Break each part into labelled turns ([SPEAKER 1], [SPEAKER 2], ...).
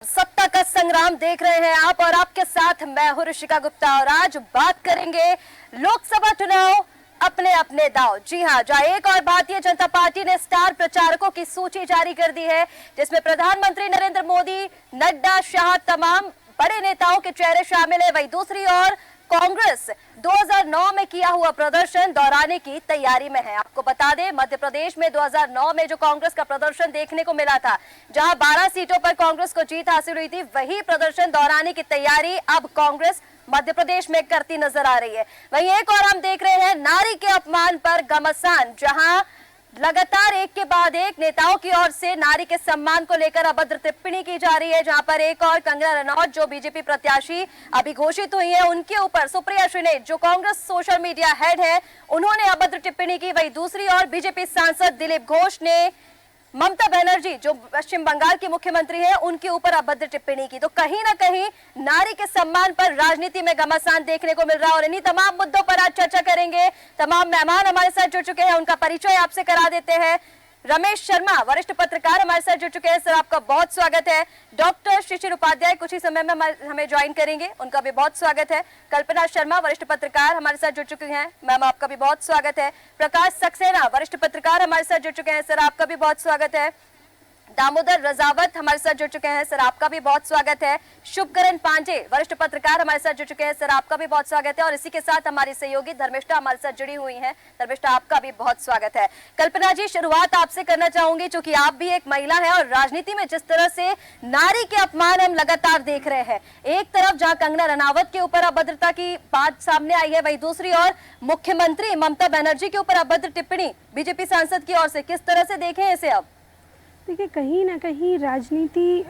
[SPEAKER 1] सत्ता का संग्राम देख रहे हैं आप और आपके साथ मैं हूं ऋषिका गुप्ता और आज बात करेंगे लोकसभा चुनाव अपने अपने दाव। जी हां, जहां एक और भारतीय जनता पार्टी ने स्टार प्रचारकों की सूची जारी कर दी है जिसमें प्रधानमंत्री नरेंद्र मोदी, नड्डा, शाह, तमाम बड़े नेताओं के चेहरे शामिल है। वहीं दूसरी ओर कांग्रेस 2009 में किया हुआ प्रदर्शन दोहराने की तैयारी में है। आपको बता दें, मध्य प्रदेश में 2009 में जो कांग्रेस का प्रदर्शन देखने को मिला था, जहां 12 सीटों पर कांग्रेस को जीत हासिल हुई थी, वही प्रदर्शन दोहराने की तैयारी अब कांग्रेस मध्य प्रदेश में करती नजर आ रही है। वहीं एक और हम देख रहे हैं नारी के अपमान पर घमासान, जहां लगातार एक के बाद एक नेताओं की ओर से नारी के सम्मान को लेकर अभद्र टिप्पणी की जा रही है। जहां पर एक और कंगना रनौत जो बीजेपी प्रत्याशी अभी घोषित हुई है, उनके ऊपर सुप्रिया श्रीनेत जो कांग्रेस सोशल मीडिया हेड है, उन्होंने अभद्र टिप्पणी की। वहीं दूसरी ओर बीजेपी सांसद दिलीप घोष ने ममता बनर्जी जो पश्चिम बंगाल की मुख्यमंत्री है, उनके ऊपर अभद्र टिप्पणी की। तो कहीं ना कहीं नारी के सम्मान पर राजनीति में घमासान देखने को मिल रहा है और इन्हीं तमाम मुद्दों पर आज चर्चा करेंगे। तमाम मेहमान हमारे साथ जुड़ चुके हैं, उनका परिचय आपसे करा देते हैं। रमेश शर्मा वरिष्ठ पत्रकार हमारे साथ जुड़ चुके हैं, सर आपका बहुत स्वागत है। डॉक्टर शिशिर उपाध्याय कुछ ही समय में हमें ज्वाइन करेंगे, उनका भी बहुत स्वागत है। कल्पना शर्मा वरिष्ठ पत्रकार हमारे साथ जुड़ चुके हैं, मैम आपका भी बहुत स्वागत है। प्रकाश सक्सेना वरिष्ठ पत्रकार हमारे साथ जुड़ चुके हैं, सर आपका भी बहुत स्वागत है। दामोदर रजावत हमारे साथ जुड़ चुके हैं, सर आपका भी बहुत स्वागत है। शुभकरण पांडे वरिष्ठ पत्रकार हमारे साथ जुड़ चुके हैं, सर आपका भी बहुत स्वागत है। और इसी के साथ हमारी सहयोगी धर्मिष्ठा हमारे साथ जुड़ी हुई हैं, धर्मिष्ठा आपका भी बहुत स्वागत है। कल्पना जी, शुरुआत आपसे करना चाहूंगी, क्योंकि आप भी एक महिला है और राजनीति में जिस तरह से नारी के अपमान हम लगातार देख रहे हैं, एक तरफ जहां कंगना रनावत के ऊपर अभद्रता की बात सामने आई है, वहीं दूसरी ओर मुख्यमंत्री ममता बनर्जी के ऊपर अभद्र टिप्पणी बीजेपी सांसद की ओर से, किस तरह से देखें इसे? अब
[SPEAKER 2] देखिए, कहीं ना कहीं राजनीति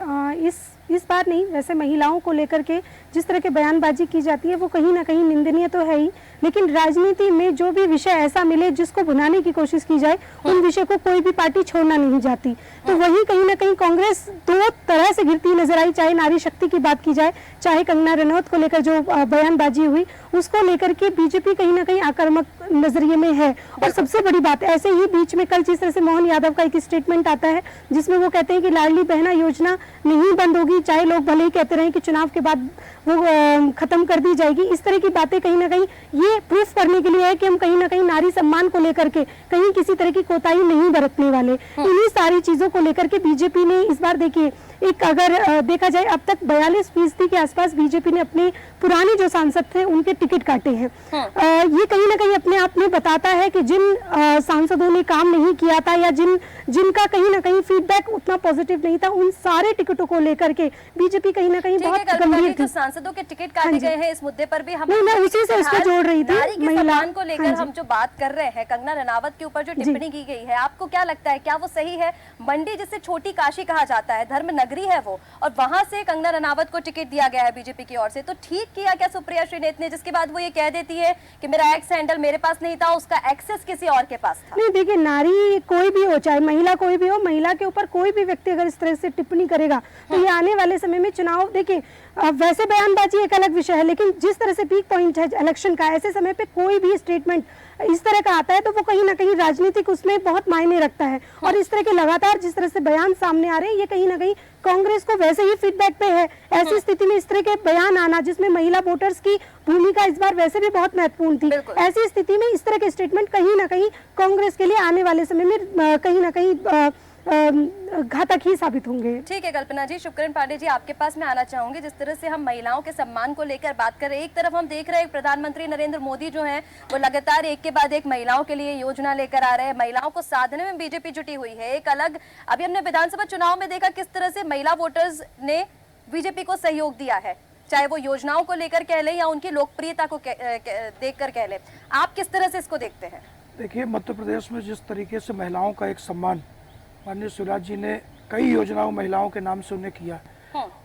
[SPEAKER 2] इस बार नहीं, वैसे महिलाओं को लेकर के जिस तरह के बयानबाजी की जाती है वो कहीं ना कहीं निंदनीय तो है ही, लेकिन राजनीति में जो भी विषय ऐसा मिले जिसको भुनाने की कोशिश की जाए, उन विषय को कोई भी पार्टी छोड़ना नहीं चाहती। तो वही कहीं ना कहीं कांग्रेस दो तरह से गिरती नजर आई, चाहे नारी शक्ति की बात की जाए, चाहे कंगना रनौत को लेकर जो बयानबाजी हुई उसको लेकर के बीजेपी कहीं ना कहीं आक्रामक नजरिए में है। और सबसे बड़ी बात, ऐसे ही बीच में कल जिस तरह से मोहन यादव का एक स्टेटमेंट आता है जिसमें वो कहते हैं कि लाडली बहना योजना नहीं बंद होगी, चाहे लोग भले ही कहते रहे कि चुनाव के बाद वो खत्म कर दी जाएगी। इस तरह की बातें कहीं ना कहीं ये प्रूफ करने के लिए है कि हम कहीं ना कहीं नारी सम्मान को लेकर के कहीं किसी तरह की कोताही नहीं बरतने वाले। इन्हीं सारी चीजों को लेकर के बीजेपी ने इस बार, देखिए, एक अगर देखा जाए अब तक 42% के आसपास बीजेपी ने अपने पुराने जो सांसद थे उनके टिकट काटे हैं। ये कहीं ना कहीं अपने आप में बताता है कि जिन सांसदों ने काम नहीं किया था या जिनका कहीं ना कहीं फीडबैक उतना पॉजिटिव नहीं था, उन सारे टिकटों को लेकर के बीजेपी कहीं ना कहीं बहुत गंभीर थी।
[SPEAKER 1] सांसदों के टिकट काटे गए हैं, इस मुद्दे पर भी हम
[SPEAKER 2] मैं उसी से इसको जोड़ रही थी।
[SPEAKER 1] नारी के सम्मान को लेकर हम जो बात कर रहे हैं, कंगना रनावत के ऊपर जो टिप्पणी की गई है, आपको क्या लगता है, क्या वो सही है? मंडी जिसे छोटी काशी कहा जाता है, धर्म नगरी है वो, और वहां से कंगना रनावत को टिकट दिया गया है बीजेपी की ओर से, तो ठीक किया क्या सुप्रिया श्रीनेत ने, जिसके बाद वो ये कह देती है कि मेरा एक्स हैंडल मेरे पास नहीं था, उसका एक्सेस किसी और के पास था?
[SPEAKER 2] नहीं, देखिए, नारी कोई भी हो, चाहे महिला कोई भी हो, महिला के ऊपर कोई भी व्यक्ति अगर इस तरह से टिप्पणी करेगा तो ये आने वाले समय में चुनाव, देखिए, वैसे बयानबाजी एक अलग विषय है, लेकिन जिस तरह से पीक पॉइंट है इलेक्शन का, ऐसे समय पे कोई भी स्टेटमेंट इस तरह का आता है तो वो कहीं ना कहीं राजनीतिक उसमें बहुत मायने रखता है। और इस तरह के लगातार जिस तरह से बयान सामने आ रहे हैं, ये कहीं ना कहीं कांग्रेस को वैसे ही फीडबैक पे है। ऐसी स्थिति में इस तरह के बयान आना, जिसमें महिला वोटर्स की भूमिका इस बार वैसे भी बहुत महत्वपूर्ण थी, ऐसी स्थिति में इस तरह के स्टेटमेंट कहीं ना कहीं कांग्रेस के लिए आने वाले समय में कहीं ना कहीं घातक ही साबित होंगे।
[SPEAKER 1] ठीक है कल्पना जी, शुभकरण पांडे जी, आपके पास मैं आना चाहूंगी। जिस तरह से हम महिलाओं के सम्मान को लेकर बात कर रहे हैं, एक तरफ हम देख रहे हैं प्रधानमंत्री नरेंद्र मोदी जो हैं वो लगातार एक के बाद एक महिलाओं के लिए योजना लेकर आ रहे हैं, महिलाओं को साधने में बीजेपी जुटी हुई है। एक अलग, अभी हमने विधानसभा चुनाव में देखा किस तरह से महिला वोटर्स ने बीजेपी को सहयोग दिया है, चाहे वो योजनाओं को लेकर कह ले या उनकी लोकप्रियता को देखकर कह ले। आप किस तरह से इसको देखते हैं?
[SPEAKER 3] देखिए, मध्य प्रदेश में जिस तरीके से महिलाओं का एक सम्मान माननीय शिवराज जी ने कई योजनाओं महिलाओं के नाम से उन्हें किया,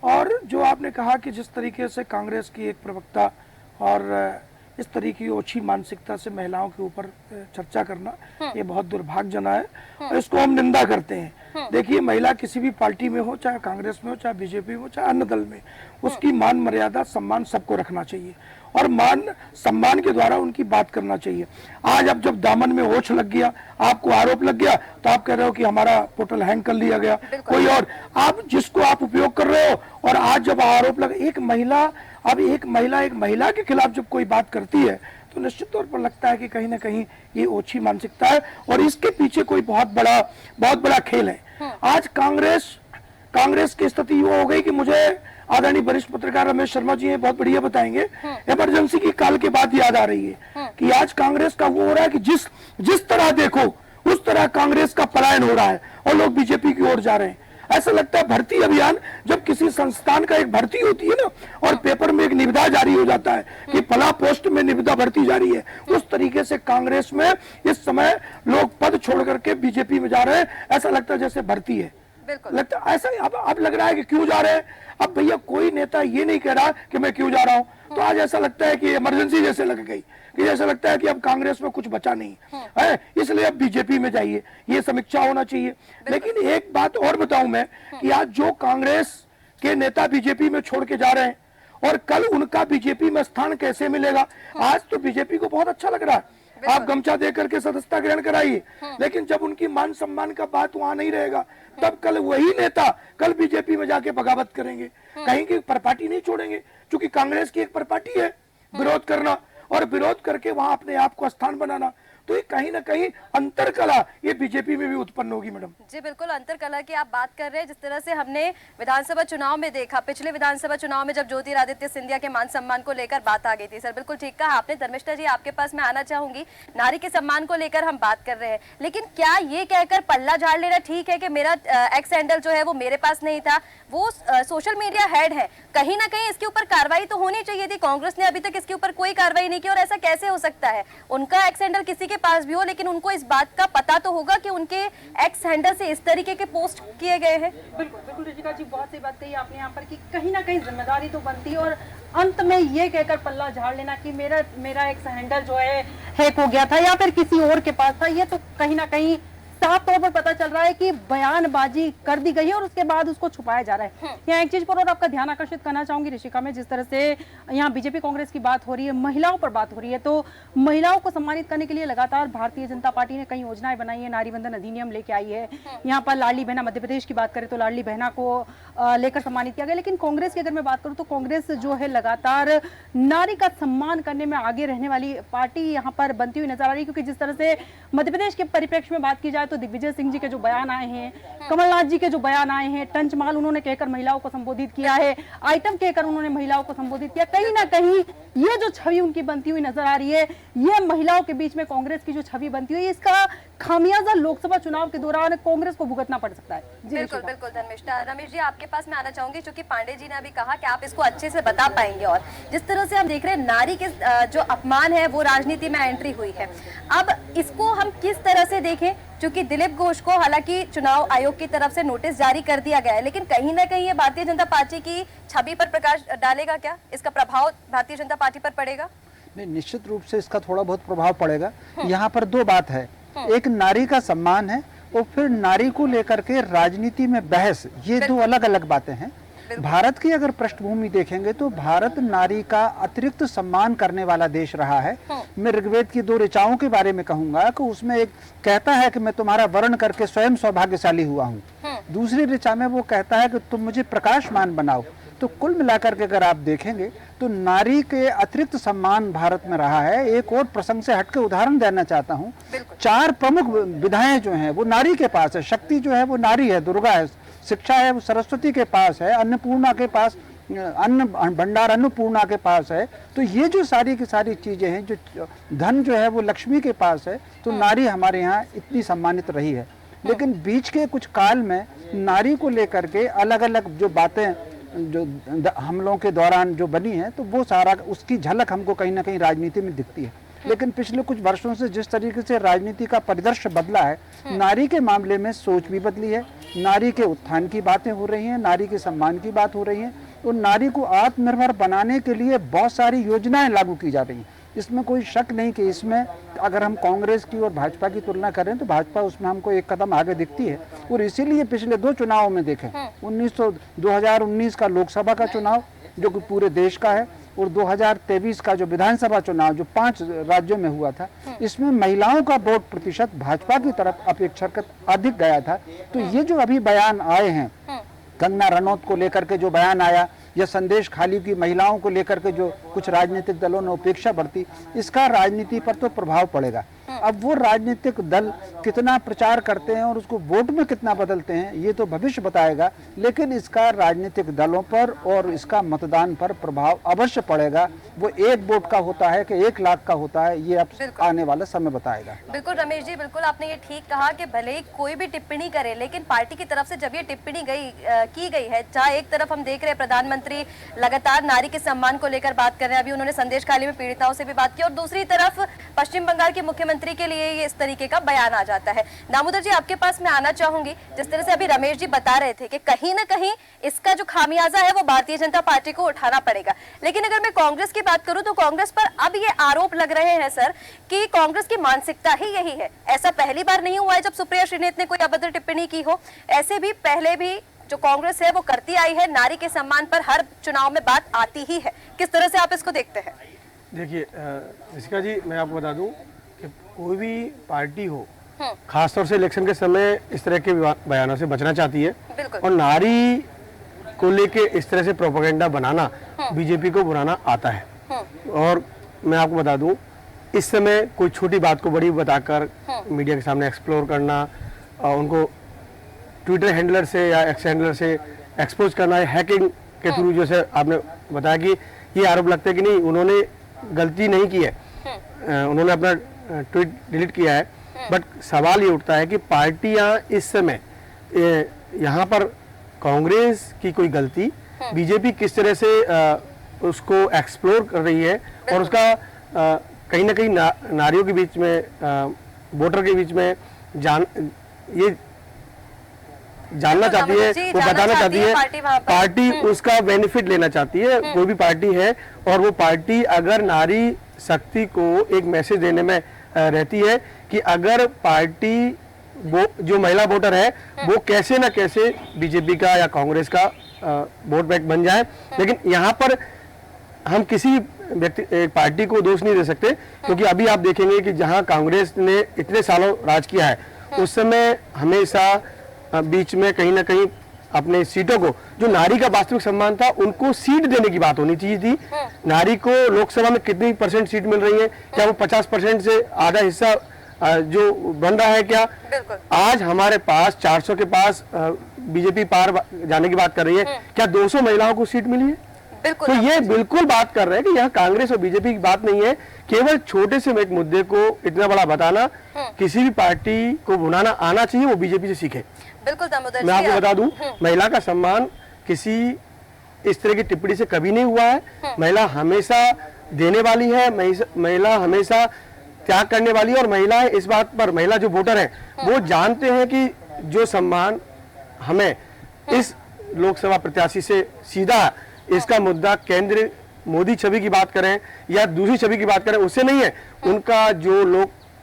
[SPEAKER 3] और जो आपने कहा कि जिस तरीके से कांग्रेस की एक प्रवक्ता और इस तरह की ओछी मानसिकता से महिलाओं के ऊपर चर्चा करना ये बहुत दुर्भाग्यजनक है और इसको हम निंदा करते हैं। देखिए, महिला किसी भी पार्टी में हो, चाहे कांग्रेस में हो, चाहे बीजेपी में हो, चाहे अन्य दल में, उसकी मान मर्यादा सम्मान सबको रखना चाहिए और मान सम्मान के द्वारा उनकी बात करना चाहिए। आज अब जब दामन में ओछ लग गया, आपको आरोप लग गया, तो आप कह रहे हो कि हमारा पोर्टल हैंग कर लिया गया, कोई और आप जिसको आप उपयोग कर रहे हो, और आज जब आरोप लग एक महिला के खिलाफ जब कोई बात करती है तो निश्चित तौर पर लगता है कि कहीं ना कहीं ये ओछी मानसिकता है और इसके पीछे कोई बहुत बड़ा खेल है। आज कांग्रेस की स्थिति वो हो गई कि मुझे आदरणीय वरिष्ठ पत्रकार रमेश शर्मा जी बहुत बढ़िया बताएंगे, इमरजेंसी की काल के बाद याद आ रही है कि आज कांग्रेस का वो हो रहा है कि जिस तरह देखो उस तरह कांग्रेस का पलायन हो रहा है और लोग बीजेपी की ओर जा रहे हैं। ऐसा लगता है भर्ती अभियान, जब किसी संस्थान का एक भर्ती होती है ना और पेपर में एक निविदा जारी हो जाता है कि फला पोस्ट में निविदा भर्ती जारी है, उस तरीके से कांग्रेस में इस समय लोग पद छोड़ करके बीजेपी में जा रहे हैं। ऐसा लगता है जैसे भर्ती है, लगता ऐसा अब लग रहा है कि क्यों जा रहे हैं। अब भैया कोई नेता ये नहीं कह रहा कि मैं क्यों जा रहा हूं, तो आज ऐसा लगता है कि इमरजेंसी जैसे लग गई कि जैसा लगता है कि अब कांग्रेस में कुछ बचा नहीं है, इसलिए अब बीजेपी में जाइए, ये समीक्षा होना चाहिए। लेकिन एक बात और बताऊं मैं कि आज जो कांग्रेस के नेता बीजेपी में छोड़ के जा रहे हैं और कल उनका बीजेपी में स्थान कैसे मिलेगा। आज तो बीजेपी को बहुत अच्छा लग रहा है, आप गमछा दे करके सदस्यता ग्रहण कराइए, लेकिन जब उनकी मान सम्मान का बात वहां नहीं रहेगा तब कल वही नेता कल बीजेपी में जाके बगावत करेंगे, कहीं की परपाटी नहीं छोड़ेंगे, क्योंकि कांग्रेस की एक परपाटी है विरोध करना और विरोध करके वहां अपने आप को स्थान बनाना। तो ये कहीं ना कहीं अंतरकला ये बीजेपी में भी उत्पन्न होगी। मैडम
[SPEAKER 1] जी बिल्कुल, अंतरकला की आप बात कर रहे हैं। जिस तरह से हमने विधानसभा चुनाव में देखा, पिछले विधानसभा चुनाव में जब ज्योतिरादित्य सिंधिया के मान सम्मान को लेकर बात आ गई थी। सर बिल्कुल ठीक कहा आपने। धर्मिष्ठा जी, आपके पास मैं आना चाहूंगी। नारी के सम्मान को लेकर हम बात कर रहे हैं, लेकिन क्या ये कहकर पल्ला झाड़ लेना ठीक है कि मेरा एक्स हैंडल जो है वो मेरे पास नहीं था, वो सोशल मीडिया हेड है, कहीं ना कहीं इसके ऊपर कार्रवाई तो होनी चाहिए थी। कांग्रेस ने अभी तक इसके ऊपर कोई कार्रवाई नहीं की और ऐसा कैसे हो सकता है? उनका एक्स हैंडल किसी के पास भी हो, लेकिन उनको इस बात का पता तो होगा कि उनके एक्स हैंडल से इस तरीके के पोस्ट किए गए हैं।
[SPEAKER 4] बिल्कुल बिल्कुल ऋषिका जी, बहुत सही बात कही आपने यहाँ पर कि कहीं ना कहीं जिम्मेदारी तो बनती है और अंत में ये कहकर पल्ला झाड़ लेना कि मेरा एक्स हैंडल जो है हैक हो गया था या फिर किसी और के पास था, ये तो कहीं ना कहीं साफ तौर पर पता चल रहा है कि बयानबाजी कर दी गई है और उसके बाद उसको छुपाया जा रहा है। यहाँ एक चीज पर और आपका ध्यान आकर्षित करना चाहूंगी ऋषिका में, जिस तरह से यहाँ बीजेपी कांग्रेस की बात हो रही है, महिलाओं पर बात हो रही है, तो महिलाओं को सम्मानित करने के लिए लगातार भारतीय जनता पार्टी ने कई योजनाएं बनाई है। नारी बंधन अधिनियम लेके आई है। यहाँ पर लाडली बहना, मध्य प्रदेश की बात करें तो लाडली बहना को लेकर सम्मानित किया गया। लेकिन कांग्रेस की अगर मैं बात करूँ तो कांग्रेस जो है लगातार नारी का सम्मान करने में आगे रहने वाली पार्टी यहाँ पर बनती हुई नजर आ रही है, क्योंकि जिस तरह से मध्य प्रदेश के परिप्रेक्ष्य में बात की जाए तो दिग्विजय सिंह जी के जो बयान आए हैं, कमलनाथ जी के जो बयान आए हैं, टंचमाल उन्होंने कहकर महिलाओं को संबोधित किया है, आइटम कहकर उन्होंने महिलाओं को संबोधित किया। कहीं ना कहीं ये जो छवि उनकी बनती हुई नजर आ रही है, ये महिलाओं के बीच में कांग्रेस की जो छवि बनती हुई है, इसका खामियाजा लोकसभा चुनाव के दौरान कांग्रेस को भुगतना पड़ सकता है।
[SPEAKER 1] बिल्कुल बिल्कुल धर्मिष्ठा। रमेश जी, आपके पास मैं आना चाहूंगी, क्योंकि पांडे जी ने अभी कहा कि आप इसको अच्छे से बता पाएंगे। और जिस तरह से हम देख रहे हैं नारी के जो अपमान है वो राजनीति में एंट्री हुई है, अब इसको हम किस तरह से देखें? क्योंकि दिलीप घोष को हालांकि चुनाव आयोग की तरफ से नोटिस जारी कर दिया गया है, लेकिन कहीं ना कहीं ये भारतीय जनता पार्टी की छवि पर प्रकाश डालेगा क्या? इसका प्रभाव भारतीय जनता पार्टी पर पड़ेगा?
[SPEAKER 5] नहीं, निश्चित रूप से इसका थोड़ा बहुत प्रभाव पड़ेगा। यहाँ पर दो बात है, एक नारी का सम्मान है और फिर नारी को लेकर के राजनीति में बहस, ये दो अलग अलग बातें हैं। भारत की अगर पृष्ठभूमि देखेंगे तो भारत नारी का अतिरिक्त सम्मान करने वाला देश रहा है। मैं ऋग्वेद की 2 ऋचाओं के बारे में कहूंगा कि उसमें एक कहता है कि मैं तुम्हारा वर्ण करके स्वयं सौभाग्यशाली हुआ हूँ। दूसरी ऋचा में वो कहता है कि तुम मुझे प्रकाशमान बनाओ। तो कुल मिलाकर के अगर आप देखेंगे तो नारी के अतिरिक्त सम्मान भारत में रहा है। एक और प्रसंग से हटके उदाहरण देना चाहता हूँ, 4 प्रमुख विधाएं जो हैं वो नारी के पास है। शक्ति जो है वो नारी है, दुर्गा है। शिक्षा है वो सरस्वती के पास है। अन्नपूर्णा के पास, अन्न भंडार अन्नपूर्णा के पास है। तो ये जो सारी की सारी चीजें हैं, जो धन जो है वो लक्ष्मी के पास है, तो नारी हमारे यहाँ इतनी सम्मानित रही है। लेकिन बीच के कुछ काल में नारी को लेकर के अलग अलग जो बातें जो हमलों के दौरान जो बनी है, तो वो सारा उसकी झलक हमको कहीं ना कहीं राजनीति में दिखती है। लेकिन पिछले कुछ वर्षों से जिस तरीके से राजनीति का परिदृश्य बदला है, नारी के मामले में सोच भी बदली है। नारी के उत्थान की बातें हो रही हैं, नारी के सम्मान की बात हो रही है, और नारी को आत्मनिर्भर बनाने के लिए बहुत सारी योजनाएं लागू की जा रही हैं। इसमें कोई शक नहीं कि इसमें अगर हम कांग्रेस की और भाजपा की तुलना करें तो भाजपा उसमें हमको एक कदम आगे दिखती है। और इसीलिए पिछले 2 चुनावों में देखें, 2019 का लोकसभा का चुनाव जो कि पूरे देश का है, और 2023 का जो विधानसभा चुनाव जो 5 राज्यों में हुआ था, इसमें महिलाओं का वोट प्रतिशत भाजपा की तरफ अपेक्षाकृत अधिक गया था। तो ये जो अभी बयान आए हैं, कंगना रनौत को लेकर के जो बयान आया, या संदेश खाली की महिलाओं को लेकर के जो कुछ राजनीतिक दलों ने उपेक्षा बरती, इसका राजनीति पर तो प्रभाव पड़ेगा। अब वो राजनीतिक दल कितना प्रचार करते हैं और उसको वोट में कितना बदलते हैं, ये तो भविष्य बताएगा, लेकिन इसका राजनीतिक दलों पर और इसका मतदान पर प्रभाव अवश्य पड़ेगा। वो 1 वोट का होता है कि 1 लाख का होता है, ये अब आने वाला समय बताएगा।
[SPEAKER 1] बिल्कुल रमेश जी, बिल्कुल आपने ये ठीक कहा कि भले ही कोई भी टिप्पणी करे, लेकिन पार्टी की तरफ से जब ये टिप्पणी की गई है, जहाँ एक तरफ हम देख रहे हैं प्रधानमंत्री लगातार नारी के सम्मान को लेकर बात कर रहे हैं, अभी उन्होंने संदेश खाली में पीड़िताओं से भी बात की, और दूसरी तरफ पश्चिम बंगाल के मुख्यमंत्री के लिए ये इस तरीके का बयान आ जाता है। दामोदर जी, आपके पास मैं आना चाहूंगी, जिस तरह से अभी रमेश जी बता रहे थे कि कहीं ना कहीं इसका जो खामियाजा है वो भारतीय जनता पार्टी को उठाना पड़ेगा। लेकिन अगर मैं कांग्रेस की बात करूं तो कांग्रेस पर अब ये आरोप लग रहे हैं सर कि कांग्रेस की मानसिकता ही यही है। ऐसा पहली बार नहीं हुआ है जब सुप्रिया श्रीनेत ने कोई अभद्र टिप्पणी की हो, ऐसे भी पहले भी जो कांग्रेस है वो करती आई है, नारी के सम्मान पर हर चुनाव में बात आती ही है। किस तरह से आप इसको देखते हैं?
[SPEAKER 3] देखिए ऋषिका जी, मैं आपको बता दूं कि कोई भी पार्टी हो, खासतौर से इलेक्शन के समय इस तरह के बयानों से बचना चाहती है, और नारी को लेके इस तरह से प्रोपेगेंडा बनाना बीजेपी को बुलाना आता है। और मैं आपको बता दूं, इस समय कोई छोटी बात को बड़ी बताकर मीडिया के सामने एक्सप्लोर करना, उनको ट्विटर हैंडलर से या एक्स हैंडलर से एक्सपोज करना, हैकिंग के थ्रू, जैसे आपने बताया कि ये आरोप लगता है कि नहीं, उन्होंने गलती नहीं की है, उन्होंने अपना ट्वीट डिलीट किया है, बट सवाल ये उठता है कि पार्टियां इस समय यहाँ पर कांग्रेस की कोई गलती, बीजेपी किस तरह से उसको एक्सप्लोर कर रही है, और उसका कहीं ना कहीं नारियों के बीच में, वोटर के बीच में ये जानना चाहती है, वो बताना चाहती है, पार्टी उसका बेनिफिट लेना चाहती है। कोई भी पार्टी है, और वो पार्टी अगर नारी शक्ति को एक मैसेज देने में रहती है कि अगर पार्टी वो जो महिला वोटर है वो कैसे ना कैसे बीजेपी का या कांग्रेस का वोट बैंक बन जाए। लेकिन यहाँ पर हम किसी व्यक्ति पार्टी को दोष नहीं दे सकते, क्योंकि अभी आप देखेंगे कि जहाँ कांग्रेस ने इतने सालों राज किया है, उस समय हमेशा बीच में कहीं ना कहीं अपने सीटों को, जो नारी का वास्तविक सम्मान था, उनको सीट देने की बात होनी चाहिए थी। नारी को लोकसभा में कितनी % सीट मिल रही है, क्या वो 50% से आधा हिस्सा जो बन रहा है क्या? आज हमारे पास 400 के पास बीजेपी पार जाने की बात कर रही है, क्या 200 महिलाओं को सीट मिली है? तो ये बिल्कुल बात कर रहे हैं कि यहाँ कांग्रेस और बीजेपी की बात नहीं है, केवल छोटे से एक मुद्दे को इतना बड़ा बताना, किसी भी पार्टी को बुलाना आना चाहिए, वो बीजेपी से सीखे।
[SPEAKER 1] बिल्कुल दामोदर जी,
[SPEAKER 3] मैं आपको बता दूं, महिला का सम्मान किसी इस तरह की टिप्पणी से कभी नहीं हुआ है। महिला हमेशा देने वाली है, महिला हमेशा त्याग करने वाली है, और महिलाएं इस बात पर, महिला जो वोटर है वो जानते हैं कि जो सम्मान हमें इस लोकसभा प्रत्याशी से सीधा, इसका मुद्दा केंद्र मोदी छवि की बात करें या दूसरी छवि की बात करें, उससे नहीं है। उनका जो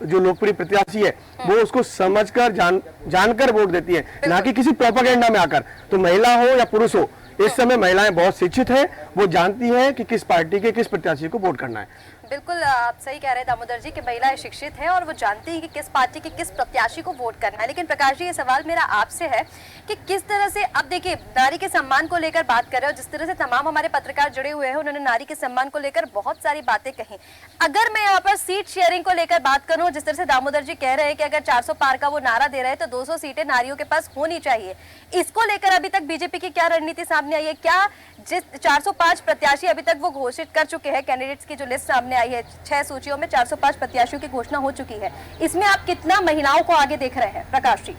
[SPEAKER 3] लोकप्रिय प्रत्याशी है वो उसको समझकर जानकर वोट देती है, ना कि किसी प्रोपेगेंडा में आकर। तो महिला हो या पुरुष हो, इस समय महिलाएं बहुत शिक्षित हैं, वो जानती हैं कि किस पार्टी के किस प्रत्याशी को वोट करना है।
[SPEAKER 1] बिल्कुल आप सही कह रहे हैं दामोदर जी कि महिलाएं शिक्षित हैं और वो जानती हैं कि किस पार्टी के किस प्रत्याशी को वोट करना है। लेकिन प्रकाश जी, ये सवाल मेरा आपसे है कि किस तरह से, अब देखिए नारी के सम्मान को लेकर बात कर रहे हो, जिस तरह से तमाम हमारे पत्रकार जुड़े हुए हैं, उन्होंने नारी के सम्मान को लेकर बहुत सारी बातें कही। अगर मैं यहाँ पर सीट शेयरिंग को लेकर बात करूँ, जिस तरह से दामोदर जी कह रहे हैं कि अगर 400 पार का वो नारा दे रहे हैं तो 200 सीटें नारियों के पास होनी चाहिए, इसको लेकर अभी तक बीजेपी की क्या रणनीति सामने आई है? क्या जिस 405 प्रत्याशी अभी तक वो घोषित कर चुके हैं, कैंडिडेट्स की जो लिस्ट सामने आई है, 6 सूचियों में 405 प्रत्याशियों की घोषणा हो चुकी है, इसमें आप कितना महिलाओं को आगे देख रहे हैं प्रकाश जी?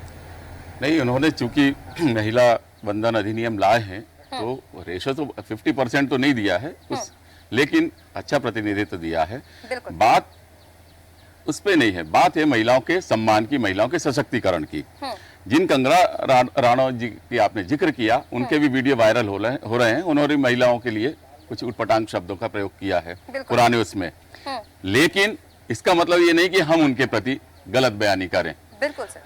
[SPEAKER 6] नहीं, उन्होंने चूंकि महिला बंधन अधिनियम लाए हैं, तो रेशो तो 50% तो नहीं दिया है, लेकिन अच्छा प्रतिनिधित्व दिया है। बात उस पे नहीं है, बात है महिलाओं के सम्मान की, महिलाओं के सशक्तिकरण की। जिन कंगना राणौत जी की आपने जिक्र किया, उनके भी वीडियो वायरल हो रहे हैं। उन्होंने महिलाओं के लिए कुछ उटपटांग शब्दों का प्रयोग किया है पुराने उसमें, लेकिन इसका मतलब ये नहीं कि हम उनके प्रति गलत बयानी करें।
[SPEAKER 1] बिल्कुल सर।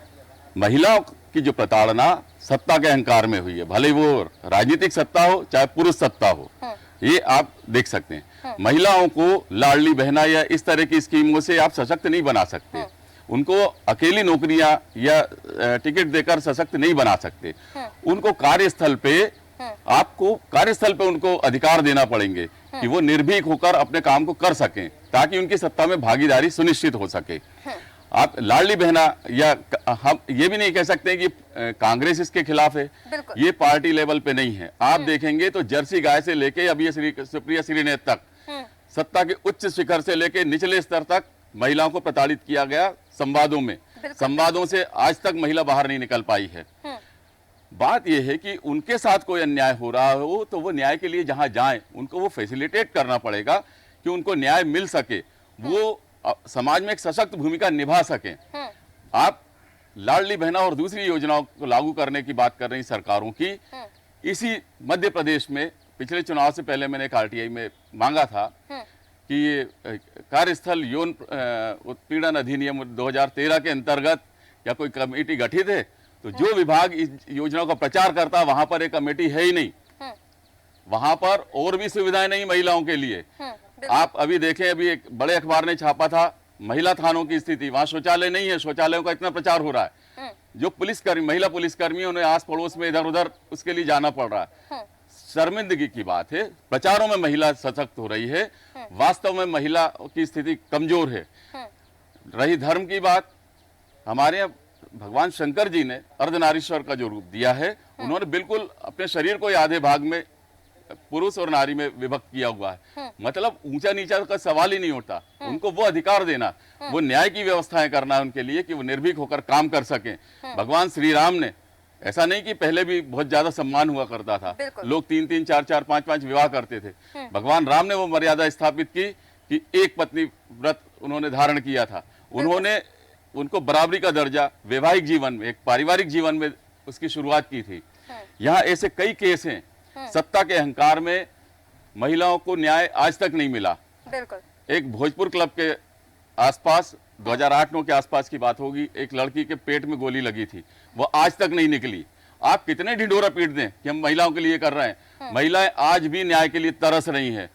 [SPEAKER 6] महिलाओं की जो प्रताड़ना सत्ता के अहंकार में हुई है, भले वो राजनीतिक सत्ता हो चाहे पुरुष सत्ता हो, ये आप देख सकते हैं। महिलाओं को लाडली बहना या इस तरह की स्कीमों से आप सशक्त नहीं बना सकते, उनको अकेली नौकरियां या टिकट देकर सशक्त नहीं बना सकते। उनको कार्यस्थल पे उनको अधिकार देना पड़ेंगे कि वो निर्भीक होकर अपने काम को कर सकें, ताकि उनकी सत्ता में भागीदारी सुनिश्चित हो सके। आप लाडली बहना या हम ये भी नहीं कह सकते कि कांग्रेस इसके खिलाफ है, ये पार्टी लेवल पे नहीं है। आप देखेंगे तो जर्सी गाय से लेके अब ये सुप्रिया श्रीनेत तक, सत्ता के उच्च शिखर से लेके निचले स्तर तक महिलाओं को प्रताड़ित किया गया संवादों में। संवादों से आज तक महिला बाहर नहीं निकल पाई है। बात यह है कि उनके साथ कोई अन्याय हो रहा हो तो वो न्याय के लिए जहां जाएं, उनको वो फैसिलिटेट करना पड़ेगा कि उनको न्याय मिल सके, वो समाज में एक सशक्त भूमिका निभा सकें। आप लाडली बहना और दूसरी योजनाओं को लागू करने की बात कर रही सरकारों की, इसी मध्य प्रदेश में पिछले चुनाव से पहले मैंने एक आरटीआई में मांगा था कि ये कार्यस्थल यौन उत्पीड़न अधिनियम 2013 के अंतर्गत या कोई कमेटी गठित है, तो जो विभाग इस योजना का प्रचार करता वहां पर एक कमेटी है ही नहीं, वहां पर और भी सुविधाएं नहीं महिलाओं के लिए। आप अभी देखें, अभी एक बड़े अखबार ने छापा था महिला थानों की स्थिति, वहां शौचालय नहीं है, शौचालयों का इतना प्रचार हो रहा है, जो पुलिसकर्मी महिला पुलिसकर्मी उन्हें आस पड़ोस में इधर उधर उसके लिए जाना पड़ रहा है। शर्मिंदगी की बात है, प्रचारों में महिला सशक्त हो रही है, वास्तव में महिला की स्थिति कमजोर है। रही धर्म की बात, हमारे यहाँ भगवान शंकर जी ने अर्धनारीश्वर का जो रूप दिया है, उन्होंने बिल्कुल अपने शरीर को आधे भाग में पुरुष और नारी में विभक्त किया हुआ है। मतलब ऊंचा नीचा का सवाल ही नहीं उठता। उनको वो अधिकार देना, वो न्याय की व्यवस्थाएं करना उनके लिए कि वो निर्भीक होकर काम कर सकें। भगवान श्री राम ने, ऐसा नहीं कि पहले भी बहुत ज्यादा सम्मान हुआ करता था, लोग 3-3, 4-4, 5-5 विवाह करते थे। भगवान राम ने वो मर्यादा स्थापित की कि एक पत्नी व्रत उन्होंने धारण किया था। उन्होंने उनको बराबरी का दर्जा वैवाहिक जीवन में, एक पारिवारिक जीवन में उसकी शुरुआत की थी। यहाँ ऐसे कई केस हैं, सत्ता के अहंकार में महिलाओं को न्याय आज तक नहीं मिला। एक भोजपुर क्लब के आसपास 2008-9 के आसपास की बात होगी, एक लड़की के पेट में गोली लगी थी, वो आज तक नहीं निकली। आप कितने ढिंढोरा पीट दें कि हम महिलाओं के लिए कर रहे हैं, महिलाएं आज भी न्याय के लिए तरस रही हैं।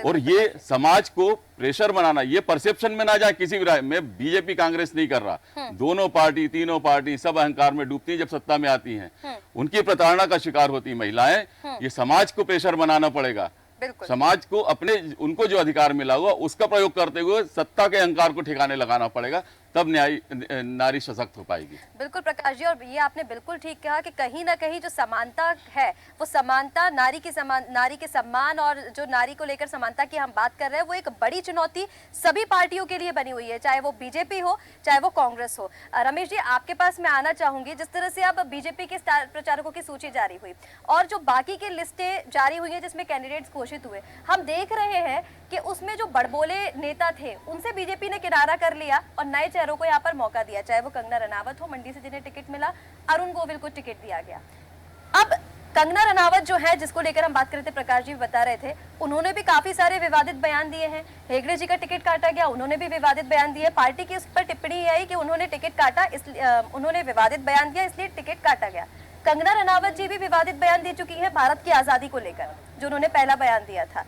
[SPEAKER 6] और ये समाज को प्रेशर बनाना, ये परसेप्शन में ना जाए किसी भी राय में, बीजेपी कांग्रेस नहीं कर रहा, दोनों पार्टी, तीनों पार्टी सब अहंकार में डूबती हैं जब सत्ता में आती हैं, उनकी प्रताड़ना का शिकार होती महिलाएं। ये समाज को प्रेशर बनाना पड़ेगा, समाज को अपने उनको जो अधिकार मिला हुआ उसका प्रयोग करते हुए सत्ता के अहंकार को ठिकाने लगाना पड़ेगा, तब नारी सशक्त हो पाएगी।
[SPEAKER 1] बिल्कुल प्रकाश जी, और ये आपने बिल्कुल ठीक कहा कि कहीं ना कहीं जो समानता है, वो समानता नारी के सम्मान और जो नारी को लेकर समानता की हम बात कर रहे हैं, वो एक बड़ी चुनौती सभी पार्टियों के लिए बनी हुई है, चाहे वो बीजेपी हो चाहे वो कांग्रेस हो। रमेश जी, आपके पास मैं आना चाहूंगी। जिस तरह से अब बीजेपी के स्टार प्रचारकों की सूची जारी हुई और जो बाकी की लिस्टें जारी हुई है जिसमें कैंडिडेट्स घोषित हुए, हम देख रहे हैं कि उसमें जो बड़बोले नेता थे उनसे बीजेपी ने किनारा कर लिया और नए चेहरों को यहाँ पर मौका दिया, चाहे वो कंगना रनावत हो मंडी से जिन्हें टिकट मिला, अरुण गोविल को टिकट दिया गया। अब कंगना रनावत जो है, जिसको लेकर हम बात कर रहे थे, प्रकाश जी बता रहे थे, उन्होंने भी काफी सारे विवादित बयान दिए हैं। हेगड़े जी का टिकट काटा गया, उन्होंने भी विवादित बयान दिए। पार्टी की उस पर टिप्पणी आई कि उन्होंने टिकट काटा, उन्होंने विवादित बयान दिया इसलिए टिकट काटा गया। कंगना रनावत जी भी विवादित बयान दे चुकी है भारत की आजादी को लेकर, जो उन्होंने पहला बयान दिया था।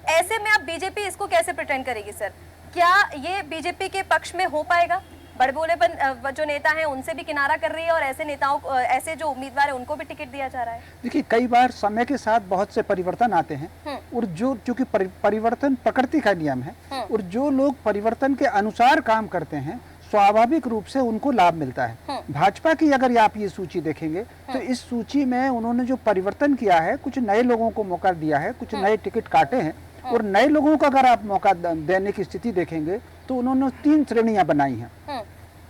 [SPEAKER 1] ऐसे में अब बीजेपी इसको कैसे प्रिटेंड करेगी सर? क्या ये बीजेपी के पक्ष में हो पाएगा? बड़बोलेपन जो नेता हैं उनसे भी किनारा कर रही है और ऐसे नेताओं को, ऐसे जो उम्मीदवार है उनको भी टिकट दिया जा रहा है।
[SPEAKER 5] देखिए, कई बार समय के साथ बहुत से परिवर्तन आते हैं और जो चूंकि परिवर्तन प्रकृति का नियम है और जो लोग परिवर्तन के अनुसार काम करते हैं स्वाभाविक रूप से उनको लाभ मिलता है। भाजपा की अगर आप ये सूची देखेंगे तो इस सूची में उन्होंने जो परिवर्तन किया है, कुछ नए लोगों को मौका दिया है, कुछ नए टिकट काटे हैं और नए लोगों को अगर आप मौका देने की स्थिति देखेंगे तो उन्होंने 3 श्रेणियां बनाई हैं।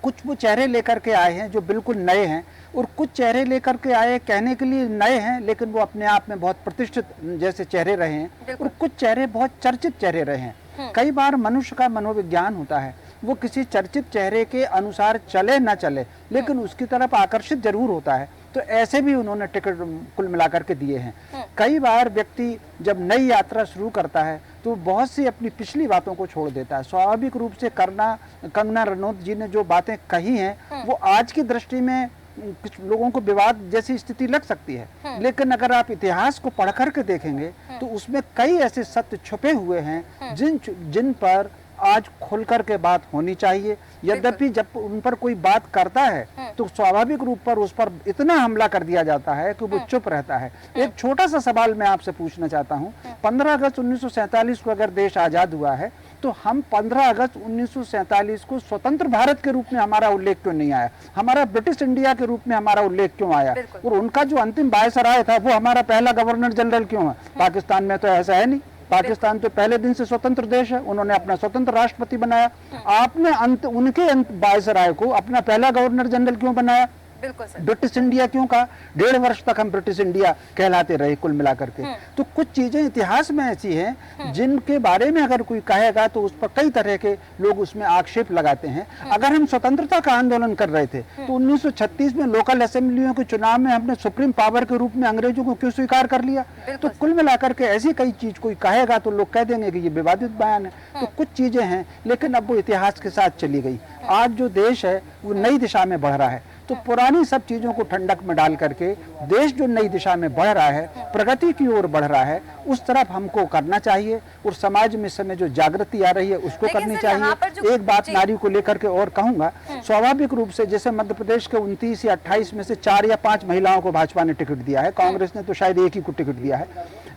[SPEAKER 5] कुछ वो चेहरे लेकर के आए हैं जो बिल्कुल नए हैं और कुछ चेहरे लेकर के आए कहने के लिए नए हैं लेकिन वो अपने आप में बहुत प्रतिष्ठित जैसे चेहरे रहे हैं और कुछ चेहरे बहुत चर्चित चेहरे रहे हैं। कई बार मनुष्य का मनोविज्ञान होता है वो किसी चर्चित चेहरे के अनुसार चले न चले, लेकिन उसकी तरफ आकर्षित जरूर होता है। तो ऐसे भी उन्होंने टिकट कुल मिलाकर के दिए हैं। कई बार व्यक्ति जब नई यात्रा शुरू करता है तो बहुत सी अपनी पिछली बातों को छोड़ देता है। स्वाभाविक रूप से कंगना रनौत जी ने जो बातें कही हैं वो आज की दृष्टि में कुछ लोगों को विवाद जैसी स्थिति लग सकती है, लेकिन अगर आप इतिहास को पढ़ करके देखेंगे तो उसमें कई ऐसे सत्य छुपे हुए हैं जिन पर आज खुलकर के बात होनी चाहिए। यद्यपि जब उन पर कोई बात करता है तो स्वाभाविक रूप पर उस पर इतना हमला कर दिया जाता है कि वो चुप रहता है। एक छोटा सा सवाल मैं आपसे पूछना चाहता हूँ, 15 अगस्त 1947 को अगर देश आजाद हुआ है तो हम 15 अगस्त 1947 को स्वतंत्र भारत के रूप में हमारा उल्लेख क्यों नहीं आया? हमारा ब्रिटिश इंडिया के रूप में हमारा उल्लेख क्यों आया? और उनका जो अंतिम वायसराय था वो हमारा पहला गवर्नर जनरल क्यों है? पाकिस्तान में तो ऐसा है नहीं। पाकिस्तान तो पहले दिन से स्वतंत्र देश है, उन्होंने अपना स्वतंत्र राष्ट्रपति बनाया। आपने उनके वायसराय को अपना पहला गवर्नर जनरल क्यों बनाया?
[SPEAKER 1] बिल्कुल सर।
[SPEAKER 5] ब्रिटिश इंडिया क्यों कहा? 1.5 वर्ष तक हम ब्रिटिश इंडिया कहलाते रहे कुल मिलाकर के। तो कुछ चीजें इतिहास में ऐसी हैं जिनके बारे में अगर कोई कहेगा तो उस पर कई तरह के लोग उसमें आक्षेप लगाते हैं। अगर हम स्वतंत्रता का आंदोलन कर रहे थे तो 1936 में लोकल असेंबलियों के चुनाव में हमने सुप्रीम पावर के रूप में अंग्रेजों को क्यों स्वीकार कर लिया? तो कुल मिलाकर के ऐसी कई चीज कोई कहेगा तो लोग कह देंगे कि ये विवादित बयान है। तो कुछ चीजें हैं, लेकिन अब वो इतिहास के साथ चली गई। आज जो देश है वो नई दिशा में बढ़ रहा है, तो पुरानी सब चीजों को ठंडक में डाल करके देश जो नई दिशा में बढ़ रहा है, प्रगति की ओर बढ़ रहा है, उस तरफ हमको करना चाहिए। और समाज में इस समय जो जागृति आ रही है उसको करनी चाहिए। एक बात नारी को लेकर के और कहूंगा, स्वाभाविक रूप से जैसे मध्य प्रदेश के 29 या 28 में से 4 या 5 महिलाओं को भाजपा ने टिकट दिया है, कांग्रेस ने तो शायद एक ही को टिकट दिया है।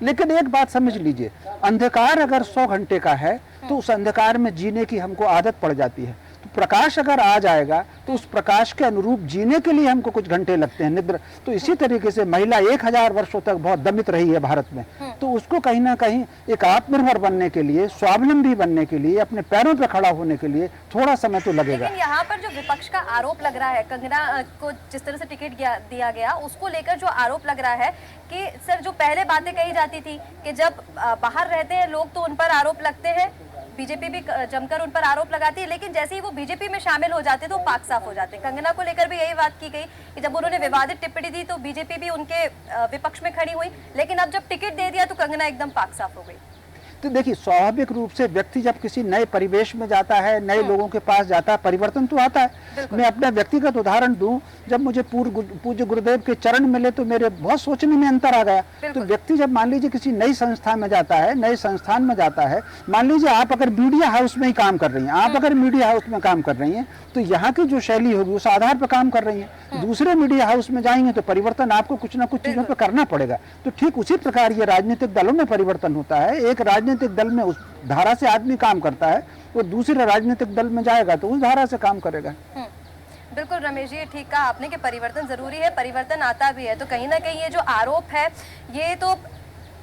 [SPEAKER 5] लेकिन एक बात समझ लीजिए, अंधकार अगर 100 घंटे का है तो उस अंधकार में जीने की हमको आदत पड़ जाती है। तो प्रकाश अगर आ जाएगा तो उस प्रकाश के अनुरूप जीने के लिए हमको कुछ घंटे लगते हैं निद्रा। तो इसी तरीके से महिला 1000 वर्षों तक बहुत दमित रही है भारत में, तो उसको कहीं ना कहीं एक आत्मनिर्भर बनने के लिए, स्वावलंबी बनने के लिए, अपने पैरों पर खड़ा होने के लिए थोड़ा समय तो लगेगा।
[SPEAKER 1] लेकिन यहाँ पर जो विपक्ष का आरोप लग रहा है, कंगना को जिस तरह से टिकट दिया गया उसको लेकर जो आरोप लग रहा है कि सर जो पहले बातें कही जाती थी कि जब बाहर रहते हैं लोग तो उन पर आरोप लगते हैं, बीजेपी भी जमकर उन पर आरोप लगाती है, लेकिन जैसे ही वो बीजेपी में शामिल हो जाते तो पाक साफ हो जाते। कंगना को लेकर भी यही बात की गई कि जब उन्होंने विवादित टिप्पणी दी तो बीजेपी भी उनके विपक्ष में खड़ी हुई, लेकिन अब जब टिकट दे दिया तो कंगना एकदम पाक साफ हो गई।
[SPEAKER 5] तो देखिए, स्वाभाविक रूप से व्यक्ति जब किसी नए परिवेश में जाता है, नए लोगों के पास जाता है, परिवर्तन तो आता है। मैं अपना व्यक्तिगत उदाहरण दूं, जब मुझे पूज्य गुरुदेव के चरण मिले तो मेरे बहुत सोचने में अंतर आ गया। तो व्यक्ति जब मान लीजिए किसी नई संस्था में जाता है, नए संस्थान में जाता है, मान लीजिए आप अगर मीडिया हाउस में ही काम कर रही हैं, आप अगर मीडिया हाउस में काम कर रही हैं तो यहाँ की जो शैली होगी उस आधार पर काम कर रही हैं। दूसरे मीडिया हाउस में जाएंगे तो परिवर्तन आपको कुछ ना कुछ चीजों पर करना पड़ेगा। तो ठीक उसी प्रकार ये राजनीतिक दलों में परिवर्तन होता है। एक राजनीतिक दल में उस धारा से आदमी काम करता है, वो दूसरे राजनीतिक दल में जाएगा तो उस धारा से काम करेगा।
[SPEAKER 1] बिल्कुल रमेश जी, ठीक कहा आपने कि परिवर्तन जरूरी है, परिवर्तन आता भी है। तो कहीं ना कहीं ये जो आरोप है, ये तो